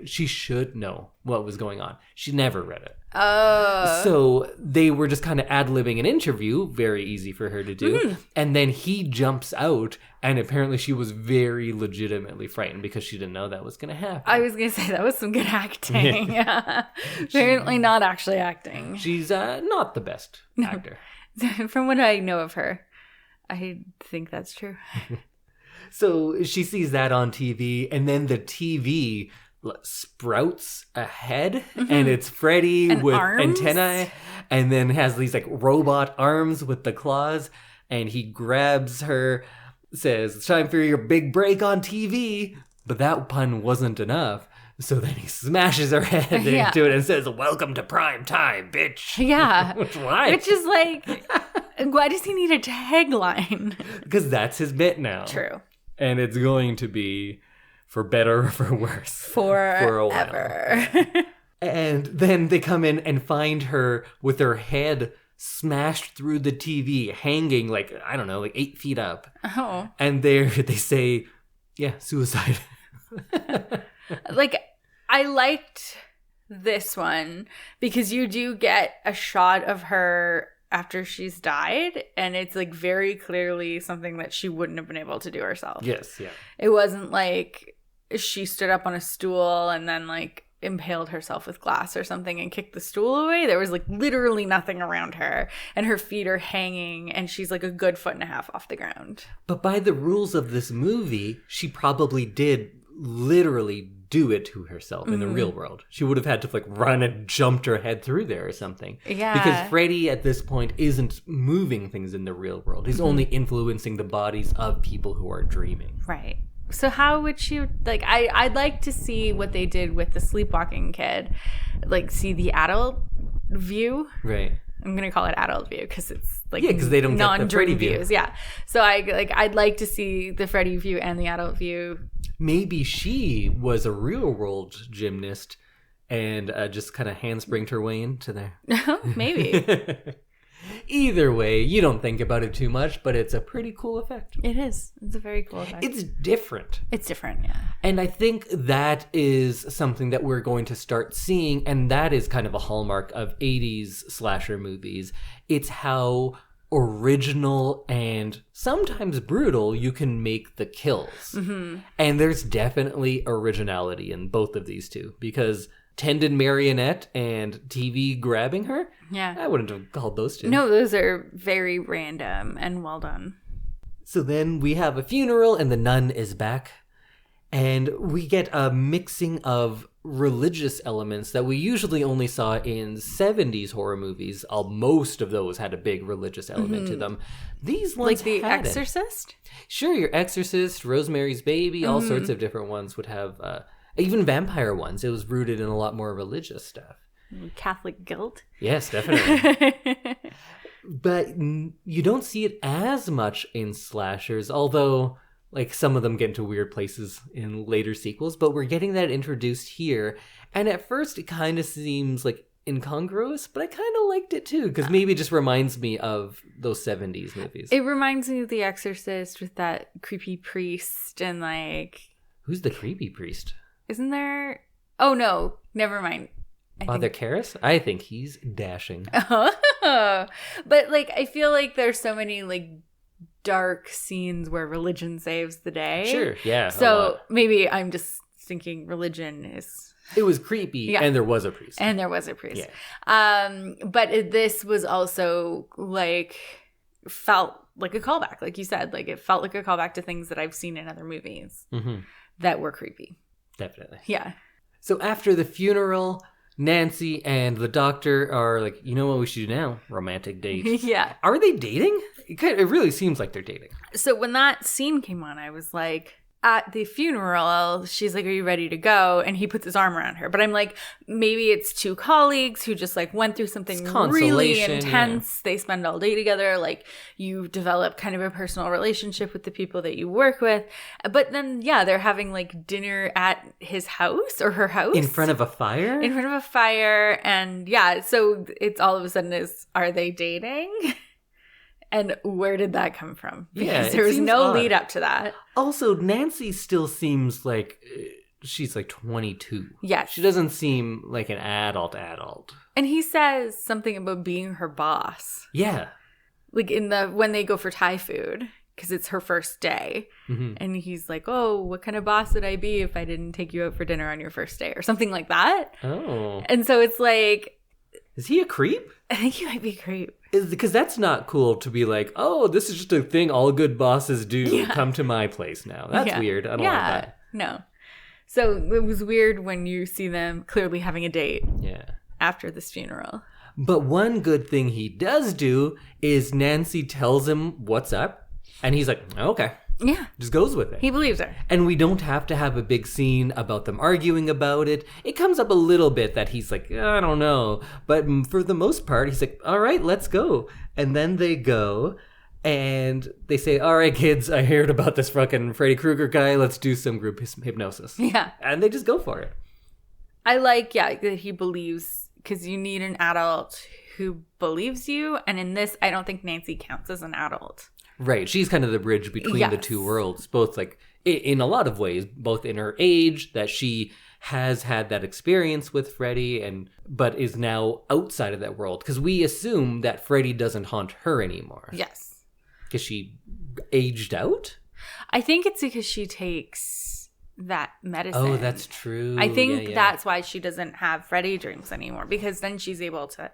she should know what was going on. She never read it. Oh. So they were just kind of ad-libbing an interview, very easy for her to do. And then he jumps out, and apparently she was very legitimately frightened because she didn't know that was going to happen. I was going to say, that was some good acting. Yeah. Apparently not actually acting. She's not the best actor. From what I know of her, I think that's true. So she sees that on TV, and then the TV sprouts a head, and it's Freddy with arms? antennae, and then has these like robot arms with the claws, and he grabs her, says, it's time for your big break on TV, but that pun wasn't enough. So then he smashes her head into it and says, welcome to prime time, bitch. Yeah. Why? Which is like, why does he need a tagline? Because that's his bit now. True. And it's going to be for better or for worse. For a while. And then they come in and find her with her head smashed through the TV, hanging like, I don't know, like 8 feet up. Oh. And they say, yeah, suicide. Like, I liked this one because you do get a shot of her after she's died, and it's like very clearly something that she wouldn't have been able to do herself. Yes, yeah. It wasn't like she stood up on a stool and then like impaled herself with glass or something and kicked the stool away. There was like literally nothing around her, and her feet are hanging, and she's like a good 1.5 feet off the ground. But by the rules of this movie, she probably did literally do it to herself in the real world. She would have had to like run and jumped her head through there or something. Yeah. Because Freddy at this point isn't moving things in the real world. He's only influencing the bodies of people who are dreaming. Right. So how would she, like, I'd like to see what they did with the sleepwalking kid. Like, see the adult view. Right. I'm going to call it adult view because it's like because they don't get the Freddy views. view. Yeah. So I'd like to see the Freddy view and the adult view. Maybe she was a real world gymnast and just kind of handspringed her way into there. Maybe. Either way, you don't think about it too much, but it's a pretty cool effect. It is. It's a very cool effect. It's different. It's different, yeah. And I think that is something that we're going to start seeing, and that is kind of a hallmark of 80s slasher movies. It's how original and sometimes brutal you can make the kills. Mm-hmm. And there's definitely originality in both of these two, because tendon marionette and TV grabbing her, I wouldn't have called those two. No, those are very random and well done. So then we have a funeral and the nun is back, and we get a mixing of religious elements that we usually only saw in 70s horror movies. Most of those had a big religious element to them. These ones like The Exorcist? Sure, your Exorcist, Rosemary's Baby, all sorts of different ones would have, even vampire ones. It was rooted in a lot more religious stuff. Catholic guilt? Yes, definitely. But you don't see it as much in slashers, although like some of them get into weird places in later sequels, but we're getting that introduced here. And at first it kind of seems like incongruous, but I kind of liked it too, because maybe it just reminds me of those 70s movies. It reminds me of The Exorcist with that creepy priest and like... Who's the creepy priest? Isn't there... Oh no, never mind. Father Karras? I think he's dashing. But like I feel like there's so many like dark scenes where religion saves the day. Sure, yeah. So maybe I'm just thinking religion is... It was creepy, and there was a priest. And there was a priest. Yeah. But this was also, like, felt like a callback, like you said. Like, it felt like a callback to things that I've seen in other movies that were creepy. Definitely. Yeah. So after the funeral, Nancy and the doctor are like, you know what we should do now? Romantic date. Yeah. Are they dating? It really seems like they're dating. So when that scene came on, I was like... At the funeral, she's like, are you ready to go? And he puts his arm around her. But I'm like, maybe it's two colleagues who just like went through something really intense. Yeah. They spend all day together. Like, you develop kind of a personal relationship with the people that you work with. But then, yeah, they're having like dinner at his house or her house. In front of a fire? In front of a fire. And yeah, so it's all of a sudden is, are they dating? And where did that come from? Because there was no lead up to that. Also, Nancy still seems like she's like 22. Yes. She doesn't seem like an adult. And he says something about being her boss. Yeah. Like when they go for Thai food, because it's her first day. And he's like, oh, what kind of boss would I be if I didn't take you out for dinner on your first day? Or something like that. Oh. And so it's like... Is he a creep? I think he might be a creep. Because that's not cool to be like, oh, this is just a thing all good bosses do. Yeah. Come to my place now. That's weird. I don't like that. No. So it was weird when you see them clearly having a date after this funeral. But one good thing he does do is Nancy tells him what's up. And he's like, okay. Yeah. Just goes with it. He believes her. And we don't have to have a big scene about them arguing about it. It comes up a little bit that he's like, I don't know. But for the most part, he's like, all right, let's go. And then they go and they say, all right, kids, I heard about this fucking Freddy Krueger guy. Let's do some group hypnosis. Yeah. And they just go for it. I like, that he believes, because you need an adult who believes you. And in this, I don't think Nancy counts as an adult. Right. She's kind of the bridge between the two worlds, both like in a lot of ways, both in her age that she has had that experience with Freddy but is now outside of that world. Because we assume that Freddy doesn't haunt her anymore. Yes. Because she aged out? I think it's because she takes that medicine. Oh, that's true. I think that's why she doesn't have Freddy dreams anymore. Because then she's able to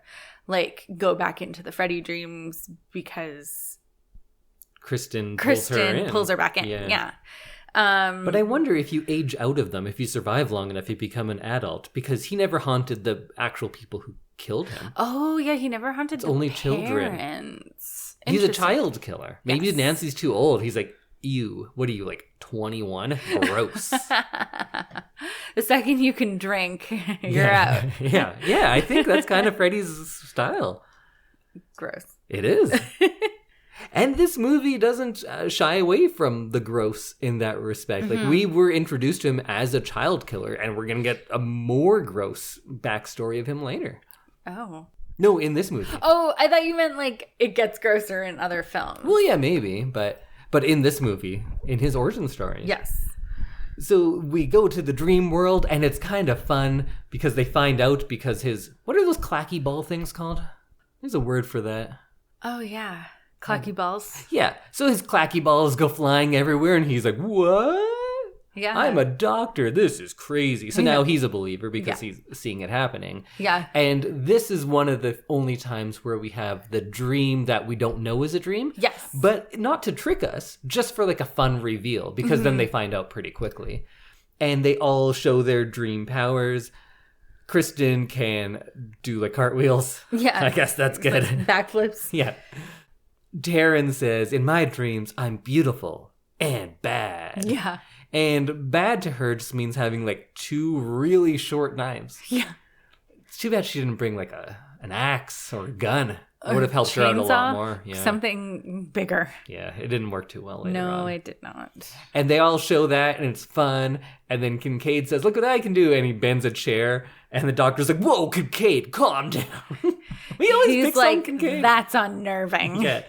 like go back into the Freddy dreams because... Kristen pulls her back in. Yeah. But I wonder if you age out of them, if you survive long enough, you become an adult, because he never haunted the actual people who killed him. Oh, yeah, he never haunted the only parents. Children. He's a child killer. Maybe Nancy's too old. He's like, ew, what are you, like 21? Gross. The second you can drink, you're out. Yeah, I think that's kind of Freddy's style. Gross. It is. And this movie doesn't shy away from the gross in that respect. Like, we were introduced to him as a child killer, and we're going to get a more gross backstory of him later. Oh. No, in this movie. Oh, I thought you meant, like, it gets grosser in other films. Well, yeah, maybe, but in this movie, in his origin story. Yes. So we go to the dream world, and it's kind of fun, because they find out because what are those clacky ball things called? There's a word for that. Oh, yeah. Clacky balls? Yeah. So his clacky balls go flying everywhere, and he's like, what? Yeah. I'm a doctor. This is crazy. So now he's a believer because he's seeing it happening. Yeah. And this is one of the only times where we have the dream that we don't know is a dream. Yes. But not to trick us, just for like a fun reveal, because then they find out pretty quickly. And they all show their dream powers. Kristen can do like cartwheels. Yeah. I guess that's good. Like backflips. Yeah. Taryn says, in my dreams, I'm beautiful and bad. Yeah. And bad to her just means having like two really short knives. Yeah. It's too bad she didn't bring like an axe or a gun. It would have helped her out a lot more. Yeah. Something bigger. Yeah, it didn't work too well later on. No, it did not. And they all show that, and it's fun. And then Kincaid says, look what I can do. And he bends a chair. And the doctor's like, whoa, Kincaid, calm down. We always He's pick like, on Kincaid. That's unnerving. Yeah.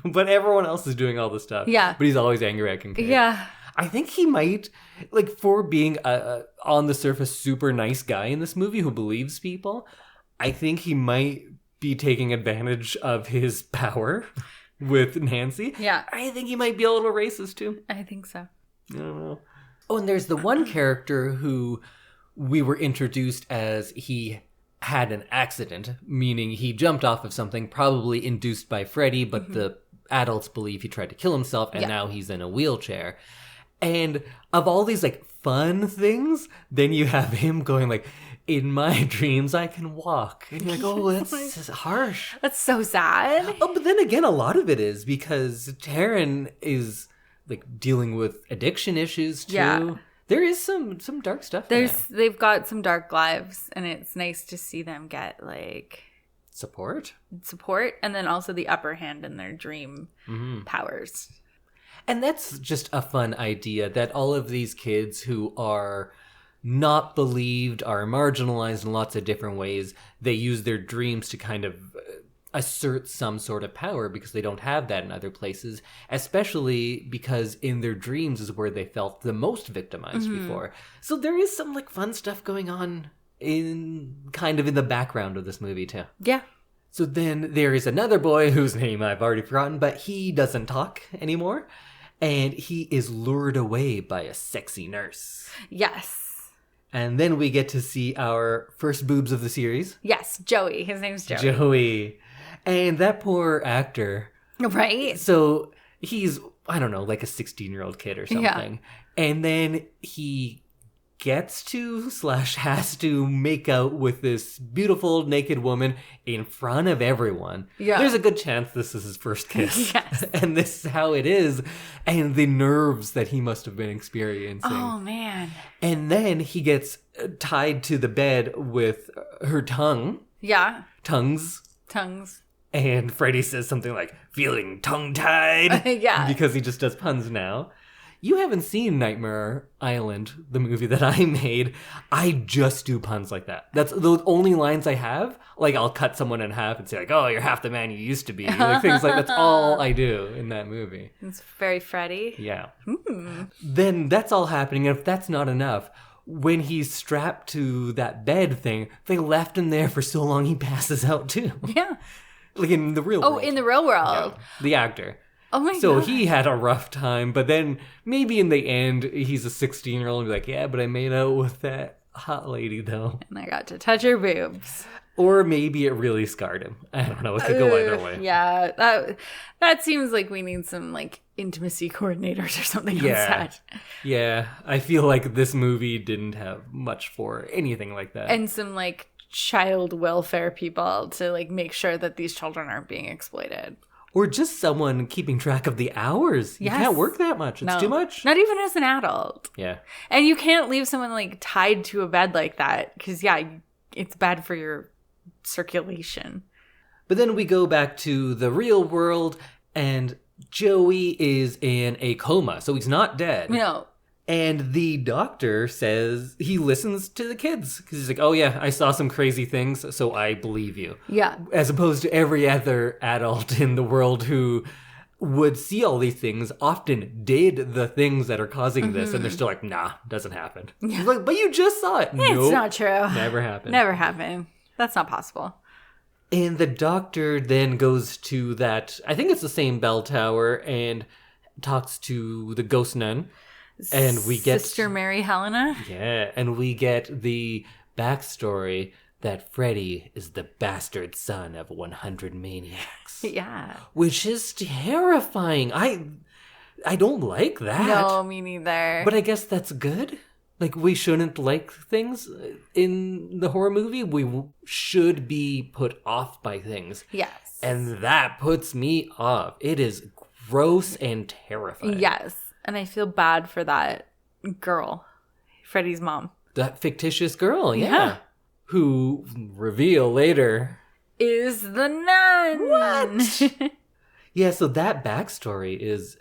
But everyone else is doing all the stuff. Yeah. But he's always angry at Kincaid. Yeah. I think he might, like, for being a on the surface super nice guy in this movie who believes people, I think he might be taking advantage of his power with Nancy. Yeah. I think he might be a little racist too. I think so. I don't know. Oh, and there's the one character who we were introduced as he had an accident, meaning he jumped off of something probably induced by Freddy, but the adults believe he tried to kill himself, and now he's in a wheelchair. And of all these like fun things, then you have him going like, in my dreams I can walk. And you're like, oh, that's harsh. That's so sad. Oh, but then again, a lot of it is because Taryn is like dealing with addiction issues too. Yeah. There is some dark stuff. They've got some dark lives, and it's nice to see them get like support, and then also the upper hand in their dream powers. And that's just a fun idea that all of these kids who are not believed are marginalized in lots of different ways. They use their dreams to kind of assert some sort of power because they don't have that in other places, especially because in their dreams is where they felt the most victimized before. So there is some like fun stuff going on in the background of this movie too. Yeah. So then there is another boy whose name I've already forgotten, but he doesn't talk anymore. And he is lured away by a sexy nurse. Yes. And then we get to see our first boobs of the series. Yes, Joey. His name's Joey. Joey. And that poor actor. Right. So he's, I don't know, like a 16-year-old kid or something. Yeah. And then he gets to / has to make out with this beautiful naked woman in front of everyone. Yeah. There's a good chance this is his first kiss. Yes. And this is how it is. And the nerves that he must have been experiencing. Oh, man. And then he gets tied to the bed with her tongue. Yeah. Tongues. And Freddy says something like, feeling tongue-tied. Yeah. Because he just does puns now. You haven't seen Nightmare Island, the movie that I made. I just do puns like that. That's the only lines I have. Like, I'll cut someone in half and say, like, oh, you're half the man you used to be. Like, things like that's all I do in that movie. It's very Freddy. Yeah. Then that's all happening. And if that's not enough, when he's strapped to that bed thing, they left him there for so long he passes out too. Yeah. Like in the real world. Oh, in the real world. Yeah. The actor. Oh my God. So he had a rough time, but then maybe in the end, he's a 16-year-old and be like, yeah, but I made out with that hot lady though. And I got to touch her boobs. Or maybe it really scarred him. I don't know. It could go either way. Yeah, that seems like we need some like intimacy coordinators or something on set. Yeah, I feel like this movie didn't have much for anything like that. And some like child welfare people to like make sure that these children aren't being exploited. Or just someone keeping track of the hours. You can't work that much. It's too much. Not even as an adult. Yeah. And you can't leave someone like tied to a bed like that because, it's bad for your circulation. But then we go back to the real world and Joey is in a coma. So he's not dead. No. And the doctor says he listens to the kids because he's like, oh, yeah, I saw some crazy things, so I believe you. Yeah. As opposed to every other adult in the world who would see all these things, often did the things that are causing this, and they're still like, nah, doesn't happen. Yeah. He's like, but you just saw it. Nope. It's not true. Never happened. Never happened. That's not possible. And the doctor then goes to that, I think it's the same bell tower, and talks to the ghost nun. And we get Sister Mary Helena. Yeah, and we get the backstory that Freddy is the bastard son of 100 maniacs. Yeah. Which is terrifying. I don't like that. No, me neither. But I guess that's good. Like, we shouldn't like things in the horror movie. We should be put off by things. Yes. And that puts me off. It is gross and terrifying. Yes. And I feel bad for that girl, Freddy's mom. That fictitious girl, yeah. Who, reveal later, is the nun. What? Yeah, so that backstory is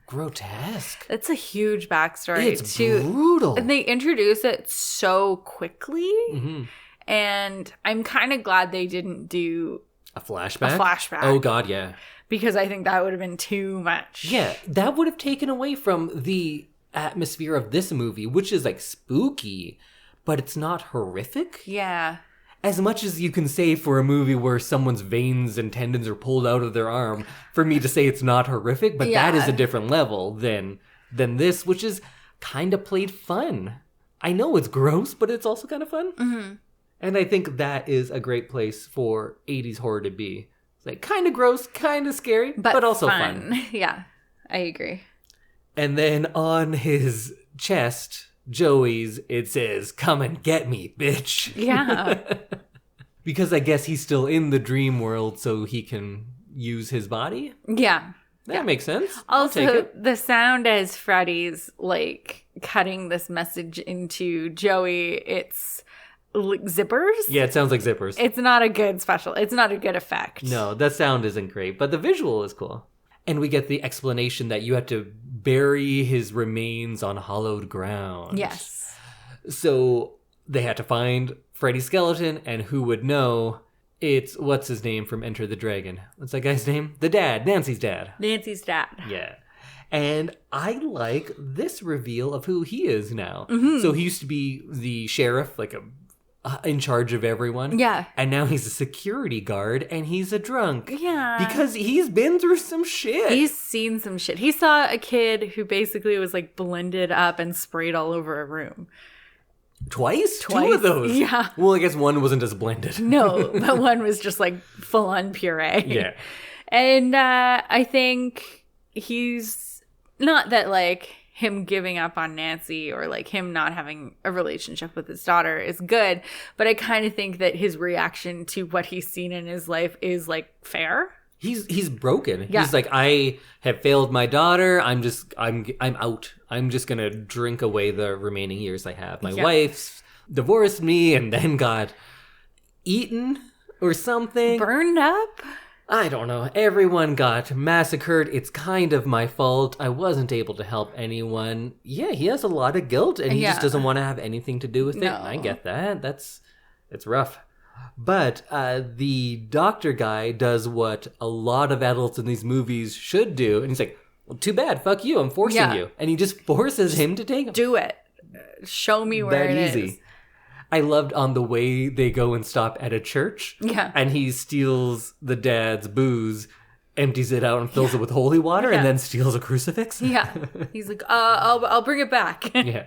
grotesque. It's a huge backstory. It's brutal. And they introduce it so quickly. Mm-hmm. And I'm kind of glad they didn't do a flashback. Oh, God, yeah. Because I think that would have been too much. Yeah, that would have taken away from the atmosphere of this movie, which is like spooky, but it's not horrific. Yeah. as much as you can say for a movie where someone's veins and tendons are pulled out of their arm, for me to say it's not horrific, but that is a different level than this, which is kind of played fun. I know it's gross, but it's also kind of fun. Mm-hmm. And I think that is a great place for 80s horror to be. It's like kind of gross, kind of scary, but also fun. Yeah, I agree. And then on his chest, Joey's, it says, "Come and get me, bitch." Yeah. Because I guess he's still in the dream world, so he can use his body? Yeah. That makes sense. Also, the sound as Freddy's, like, cutting this message into Joey, it's zippers. Yeah, it sounds like zippers. It's not a good it's not a good effect. No, that sound isn't great, but the visual is cool. And we get the explanation that you have to bury his remains on hollowed ground. Yes. So they had to find Freddy's skeleton, and who would know? It's, what's his name from Enter the Dragon? What's that guy's name? The dad, Nancy's dad. Nancy's dad. Yeah. And I like this reveal of who he is now. Mm-hmm. So he used to be the sheriff, like in charge of everyone. Yeah. And now he's a security guard, and he's a drunk. Yeah. Because he's been through some shit. He's seen some shit. He saw a kid who basically was like blended up and sprayed all over a room. Twice? Two of those? Yeah. Well, I guess one wasn't as blended. No, but one was just like full on puree. Yeah. And I think he's not that like him giving up on Nancy or like him not having a relationship with his daughter is good, but I kind of think that his reaction to what he's seen in his life is like fair. He's broken. Yeah. He's like, I have failed my daughter. I'm out. I'm just gonna drink away the remaining years I have. My wife's divorced me and then got eaten or something. Burned up? I don't know. Everyone got massacred. It's kind of my fault. I wasn't able to help anyone. Yeah, he has a lot of guilt and he just doesn't want to have anything to do with it. I get that. It's rough. But the doctor guy does what a lot of adults in these movies should do. And he's like, well, too bad. Fuck you. I'm forcing you. And he just forces him to take him. Do it. Show me where it is. I loved on the way they go and stop at a church. Yeah. And he steals the dad's booze, empties it out and fills it with holy water, and then steals a crucifix. Yeah. He's like, I'll bring it back. Yeah.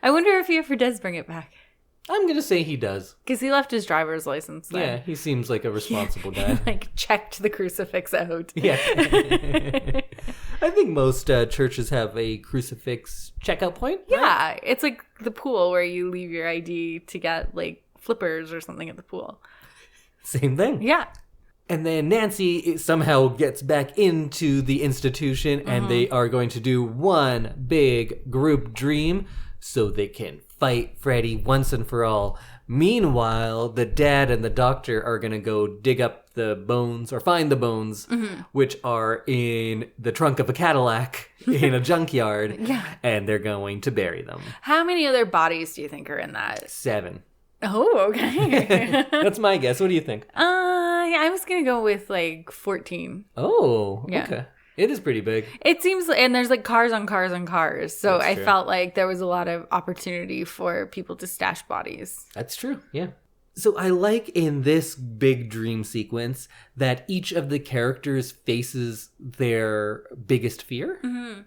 I wonder if he ever does bring it back. I'm going to say he does. Because he left his driver's license there. Yeah, he seems like a responsible guy. Like, checked the crucifix out. Yeah. I think most churches have a crucifix checkout point. Yeah, right? It's like the pool where you leave your ID to get, like, flippers or something at the pool. Same thing. Yeah. And then Nancy somehow gets back into the institution, and they are going to do one big group dream so they can fight Freddy once and for all. Meanwhile, the dad and the doctor are going to go dig up the bones, or find the bones, which are in the trunk of a Cadillac in a junkyard. Yeah. And they're going to bury them. How many other bodies do you think are in that? 7. Oh, okay. That's my guess. What do you think? I was going to go with like 14. Oh, yeah. Okay. It is pretty big. It seems, and there's like cars on cars on cars. So I felt like there was a lot of opportunity for people to stash bodies. That's true, yeah. So I like in this big dream sequence that each of the characters faces their biggest fear. Mm-hmm.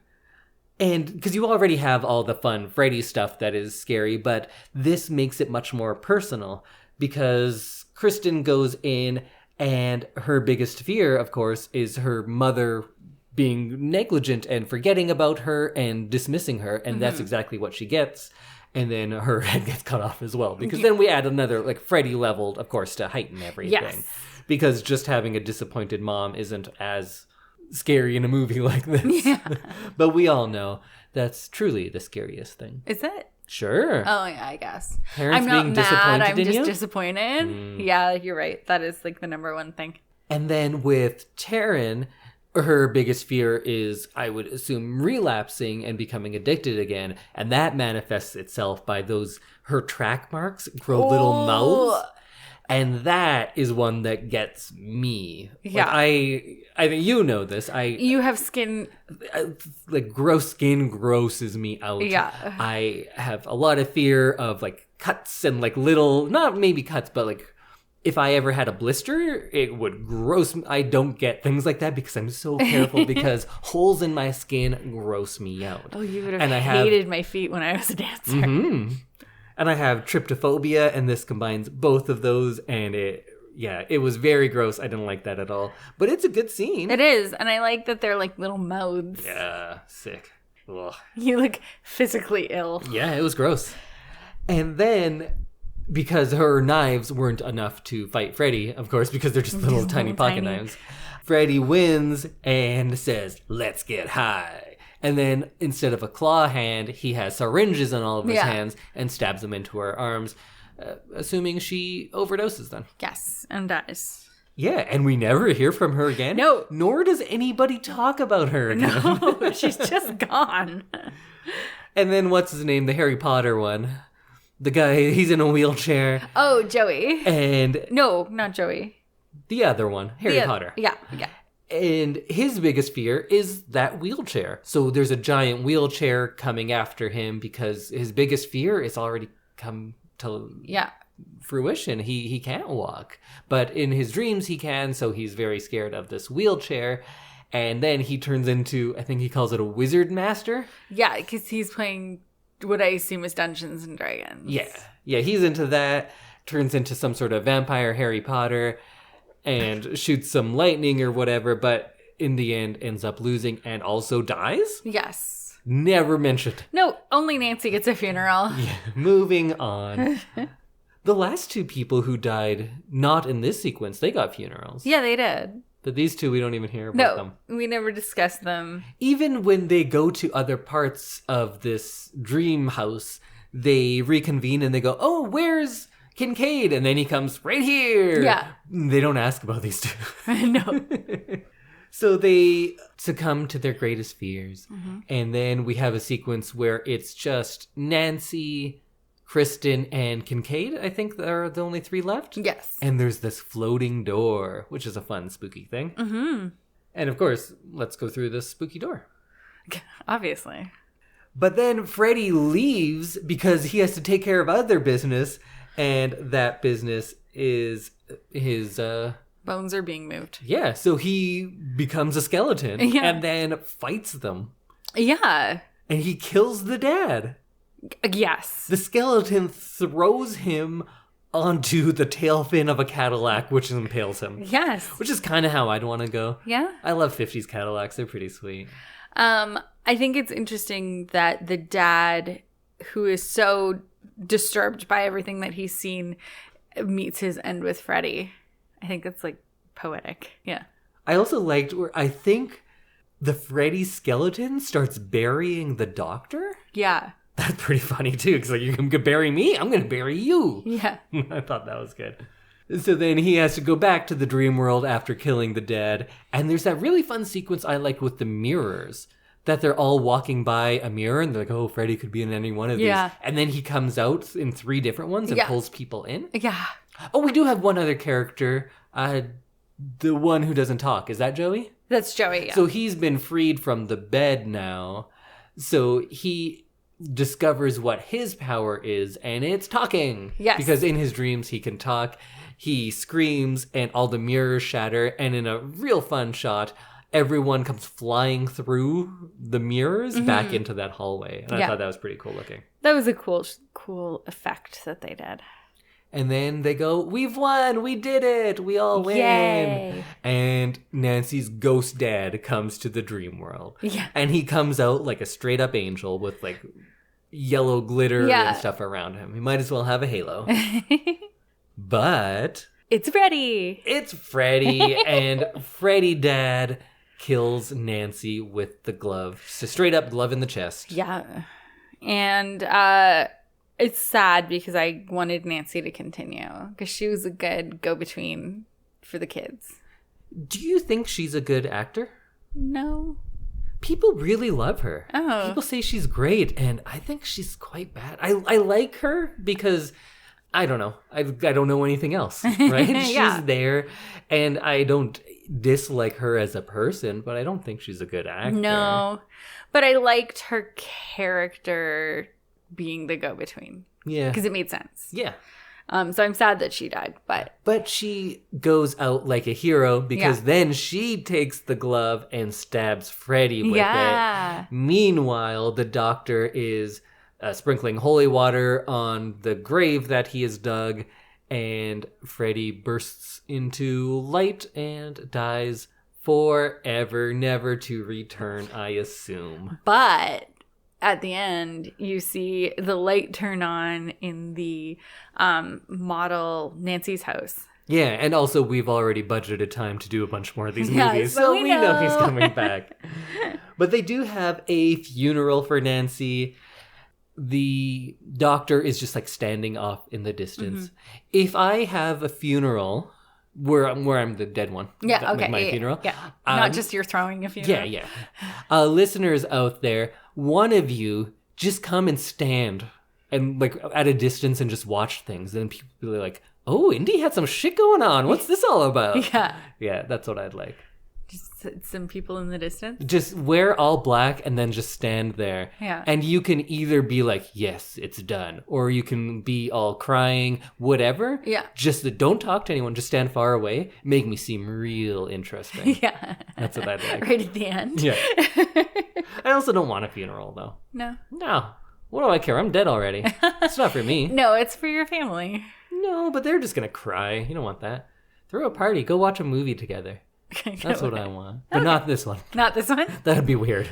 And because you already have all the fun Freddy stuff that is scary, but this makes it much more personal because Kristen goes in and her biggest fear, of course, is her mother being negligent and forgetting about her and dismissing her. And that's exactly what she gets. And then her head gets cut off as well. Because then we add another, like, Freddy leveled, of course, to heighten everything. Yes. Because just having a disappointed mom isn't as scary in a movie like this. Yeah. But we all know that's truly the scariest thing. Is it? Sure. Oh, yeah, I guess. Parents I'm not being mad, disappointed I'm in just you? disappointed. Yeah, you're right. That is, like, the number one thing. And then with Taryn, her biggest fear is, I would assume, relapsing and becoming addicted again. And that manifests itself by her track marks grow little mouths. And that is one that gets me. Yeah. Like, I think you know this. You have skin. Like, gross skin grosses me out. Yeah. I have a lot of fear of, like, cuts and, like, little, not maybe cuts, but, like, if I ever had a blister, it would gross me. I don't get things like that because I'm so careful because holes in my skin gross me out. Oh, you would have hated my feet when I was a dancer. Mm-hmm. And I have tryptophobia, and this combines both of those, and it was very gross. I didn't like that at all. But it's a good scene. It is, and I like that they're like little mouths. Yeah, sick. Ugh. You look physically ill. Yeah, it was gross. And then, because her knives weren't enough to fight Freddy, of course, because they're just little tiny pocket knives, Freddy wins and says, "Let's get high." And then, instead of a claw hand, he has syringes in all of his hands and stabs them into her arms, assuming she overdoses then. Yes, and dies. Yeah, and we never hear from her again. No. Nor does anybody talk about her again. No, she's just gone. And then, what's his name? The Harry Potter one. The guy, he's in a wheelchair. Oh, Joey. And... No, not Joey. The other one, Harry Potter. Yeah. And his biggest fear is that wheelchair. So there's a giant wheelchair coming after him because his biggest fear is already come to fruition. He can't walk. But in his dreams he can, so he's very scared of this wheelchair. And then he turns into, I think he calls it a wizard master. Yeah, because he's playing what I assume is Dungeons and Dragons. Yeah, he's into that. Turns into some sort of vampire Harry Potter. And shoots some lightning or whatever, but in the end ends up losing and also dies? Yes. Never mentioned. No, only Nancy gets a funeral. Yeah, moving on. The last two people who died, not in this sequence, they got funerals. Yeah, they did. But these two, we don't even hear about them. No, we never discussed them. Even when they go to other parts of this dream house, they reconvene and they go, "Oh, where's Kincaid?" And then he comes right here. Yeah. They don't ask about these two. No. So they succumb to their greatest fears. Mm-hmm. And then we have a sequence where it's just Nancy, Kristen, and Kincaid. I think are the only three left. Yes. And there's this floating door, which is a fun, spooky thing. Mm-hmm. And of course, let's go through this spooky door. Obviously. But then Freddy leaves because he has to take care of other business. And that business is his... bones are being moved. Yeah, so he becomes a skeleton and then fights them. Yeah. And he kills the dad. Yes. The skeleton throws him onto the tail fin of a Cadillac, which impales him. Yes. Which is kind of how I'd want to go. Yeah. I love 50s Cadillacs. They're pretty sweet. I think it's interesting that the dad, who is so disturbed by everything that he's seen, meets his end with Freddy. I think that's like poetic. Yeah. I also liked where I think the Freddy skeleton starts burying the doctor. Yeah. That's pretty funny too, because like, you can bury me, I'm going to bury you. Yeah. I thought that was good. So then he has to go back to the dream world after killing the dad. And there's that really fun sequence I liked with the mirrors. That they're all walking by a mirror and they're like, oh, Freddy could be in any one of these. And then he comes out in 3 different ones and pulls people in. Yeah. Oh, we do have one other character. The one who doesn't talk. Is that Joey? That's Joey, yeah. So he's been freed from the bed now. So he discovers what his power is, and it's talking. Yes. Because in his dreams, he can talk. He screams, and all the mirrors shatter. And in a real fun shot, everyone comes flying through the mirrors back into that hallway. And I thought that was pretty cool looking. That was a cool effect that they did. And then they go, "We've won! We did it! We all win!" Yay. And Nancy's ghost dad comes to the dream world. Yeah. And he comes out like a straight up angel with like yellow glitter and stuff around him. He might as well have a halo. But... It's Freddy! It's Freddy, and Freddy dad kills Nancy with the glove. Just a straight up glove in the chest. Yeah. And it's sad because I wanted Nancy to continue because she was a good go-between for the kids. Do you think she's a good actor? No. People really love her. Oh. People say she's great, and I think she's quite bad. I like her because... I don't know. I don't know anything else, right? She's there, and I don't dislike her as a person, but I don't think she's a good actor. No, but I liked her character being the go-between. Yeah. Because it made sense. Yeah. So I'm sad that she died, But she goes out like a hero because then she takes the glove and stabs Freddy with it. Meanwhile, the doctor is sprinkling holy water on the grave that he has dug, and Freddy bursts into light and dies forever, never to return, I assume. But at the end, you see the light turn on in the model Nancy's house. Yeah, and also we've already budgeted time to do a bunch more of these movies, so we know he's coming back. But they do have a funeral for Nancy. The doctor is just like standing off in the distance. If I have a funeral where I'm the dead one, my funeral, not just you're throwing a funeral. Listeners out there, one of you just come and stand and like at a distance and just watch things. And people are like, "Oh, Indy had some shit going on. What's this all about?" Yeah, that's what I'd like. Just some people in the distance. Just wear all black and then just stand there. Yeah. And you can either be like, "Yes, it's done," or you can be all crying, whatever. Yeah. Just don't talk to anyone. Just stand far away. Make me seem real interesting. Yeah. That's what I'd like. Right at the end. Yeah. I also don't want a funeral, though. No. What do I care? I'm dead already. It's not for me. No, it's for your family. No, but they're just going to cry. You don't want that. Throw a party. Go watch a movie together. That's what I want. But not this one. Not this one? That'd be weird.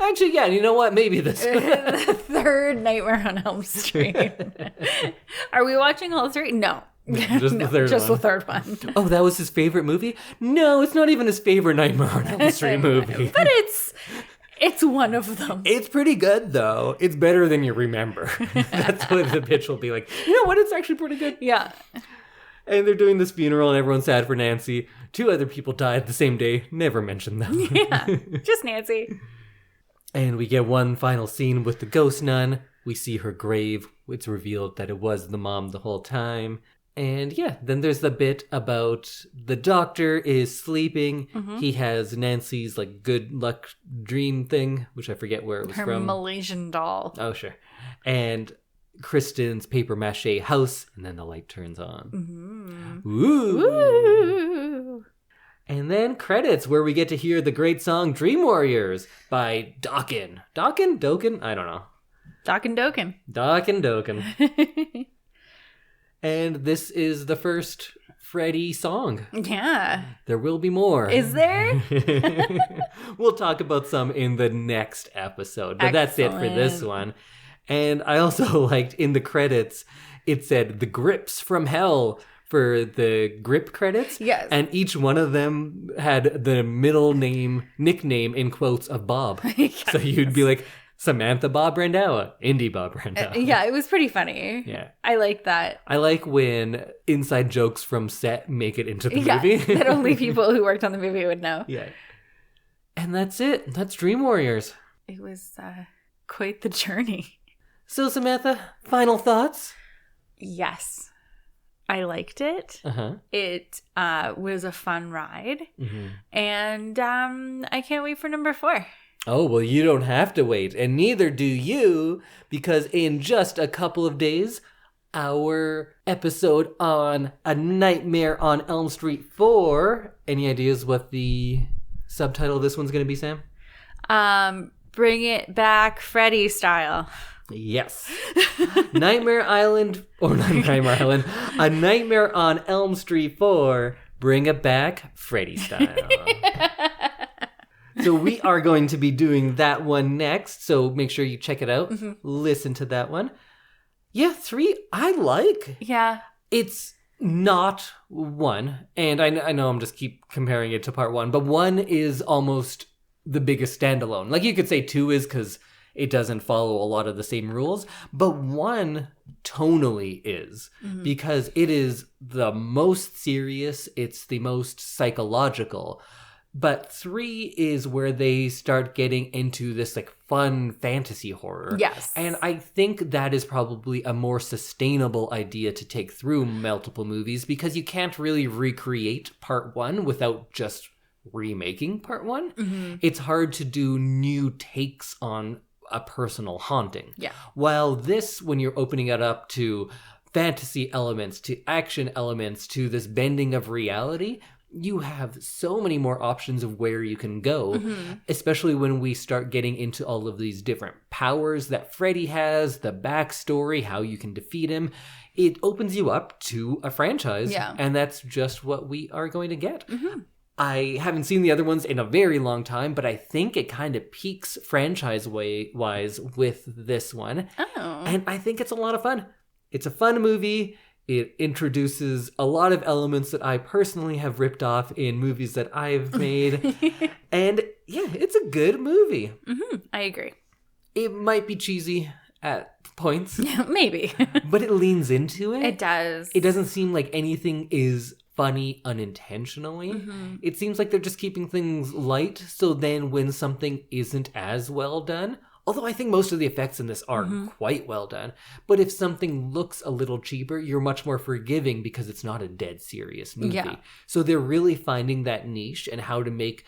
Actually, yeah, you know what? Maybe this one. The third Nightmare on Elm Street. Are we watching all three? No. Just the third one. one. Oh, that was his favorite movie? No, it's not even his favorite Nightmare on Elm Street movie. But it's one of them. It's pretty good, though. It's better than you remember. That's what the bitch will be like. You know what? It's actually pretty good. Yeah. And they're doing this funeral, and everyone's sad for Nancy. 2 other people died the same day. Never mentioned them. Yeah, just Nancy. And we get one final scene with the ghost nun. We see her grave. It's revealed that it was the mom the whole time. And yeah, then there's the bit about the doctor is sleeping. He has Nancy's like good luck dream thing, which I forget where it was from. Her Malaysian doll. Oh, sure. And Kristen's paper mache house, and then the light turns on. Ooh. Ooh. And then credits, where we get to hear the great song Dream Warriors by Dokken. Dokken? I don't know. Dokken. Dokken. And this is the first Freddy song. Yeah. There will be more. Is there? We'll talk about some in the next episode, but that's it for this one. And I also liked in the credits, it said the grips from hell for the grip credits. Yes. And each one of them had the middle nickname in quotes of Bob. Yes. So you'd be like, Samantha Bob Randall, Indy Bob Randall. Yeah, it was pretty funny. Yeah. I like that. I like when inside jokes from set make it into the movie. That only people who worked on the movie would know. Yeah. And that's it. That's Dream Warriors. It was quite the journey. So, Samantha, final thoughts? Yes. I liked it. It was a fun ride. And I can't wait for number 4. Oh, well, you don't have to wait. And neither do you, because in just a couple of days, our episode on A Nightmare on Elm Street 4. Any ideas what the subtitle of this one's going to be, Sam? Bring it back Freddy style. Yes. Nightmare Island, or not Nightmare Island, A Nightmare on Elm Street 4, Bring It Back Freddy style. So we are going to be doing that one next, so make sure you check it out. Listen to that one. Yeah, 3, I like. Yeah. It's not 1, and I know I'm just keep comparing it to part 1, but 1 is almost the biggest standalone. Like you could say 2 is because it doesn't follow a lot of the same rules, but 1 tonally is because it is the most serious, it's the most psychological. But 3 is where they start getting into this like fun fantasy horror. Yes. And I think that is probably a more sustainable idea to take through multiple movies because you can't really recreate part 1 without just remaking part 1. It's hard to do new takes on a personal haunting. Yeah. While this, when you're opening it up to fantasy elements to action elements to this bending of reality, you have so many more options of where you can go, especially when we start getting into all of these different powers that Freddy has, the backstory, how you can defeat him. It opens you up to a franchise, and that's just what we are going to get. I haven't seen the other ones in a very long time, but I think it kind of peaks franchise-wise with this one. Oh. And I think it's a lot of fun. It's a fun movie. It introduces a lot of elements that I personally have ripped off in movies that I've made. And yeah, it's a good movie. I agree. It might be cheesy at points. Maybe. But it leans into it. It does. It doesn't seem like anything is funny unintentionally. It seems like they're just keeping things light, so then when something isn't as well done, although I think most of the effects in this are quite well done, but if something looks a little cheaper, you're much more forgiving because it's not a dead serious movie. Yeah. So they're really finding that niche and how to make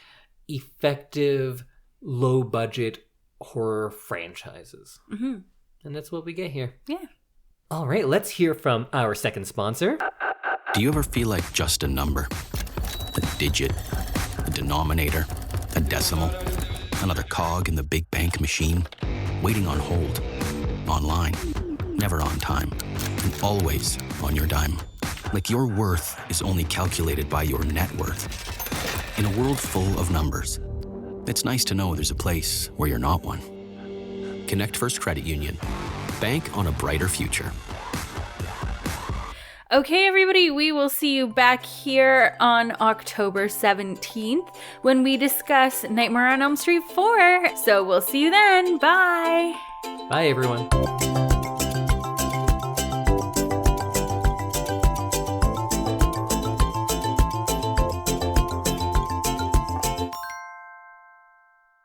effective, low-budget horror franchises. And that's what we get here. Yeah. All right, let's hear from our second sponsor. Do you ever feel like just a number? A digit, a denominator, a decimal, another cog in the big bank machine, waiting on hold, online, never on time, and always on your dime. Like your worth is only calculated by your net worth. In a world full of numbers, it's nice to know there's a place where you're not one. Connect First Credit Union. Bank on a brighter future. Okay, everybody, we will see you back here on October 17th when we discuss Nightmare on Elm Street 4. So we'll see you then. Bye. Bye, everyone.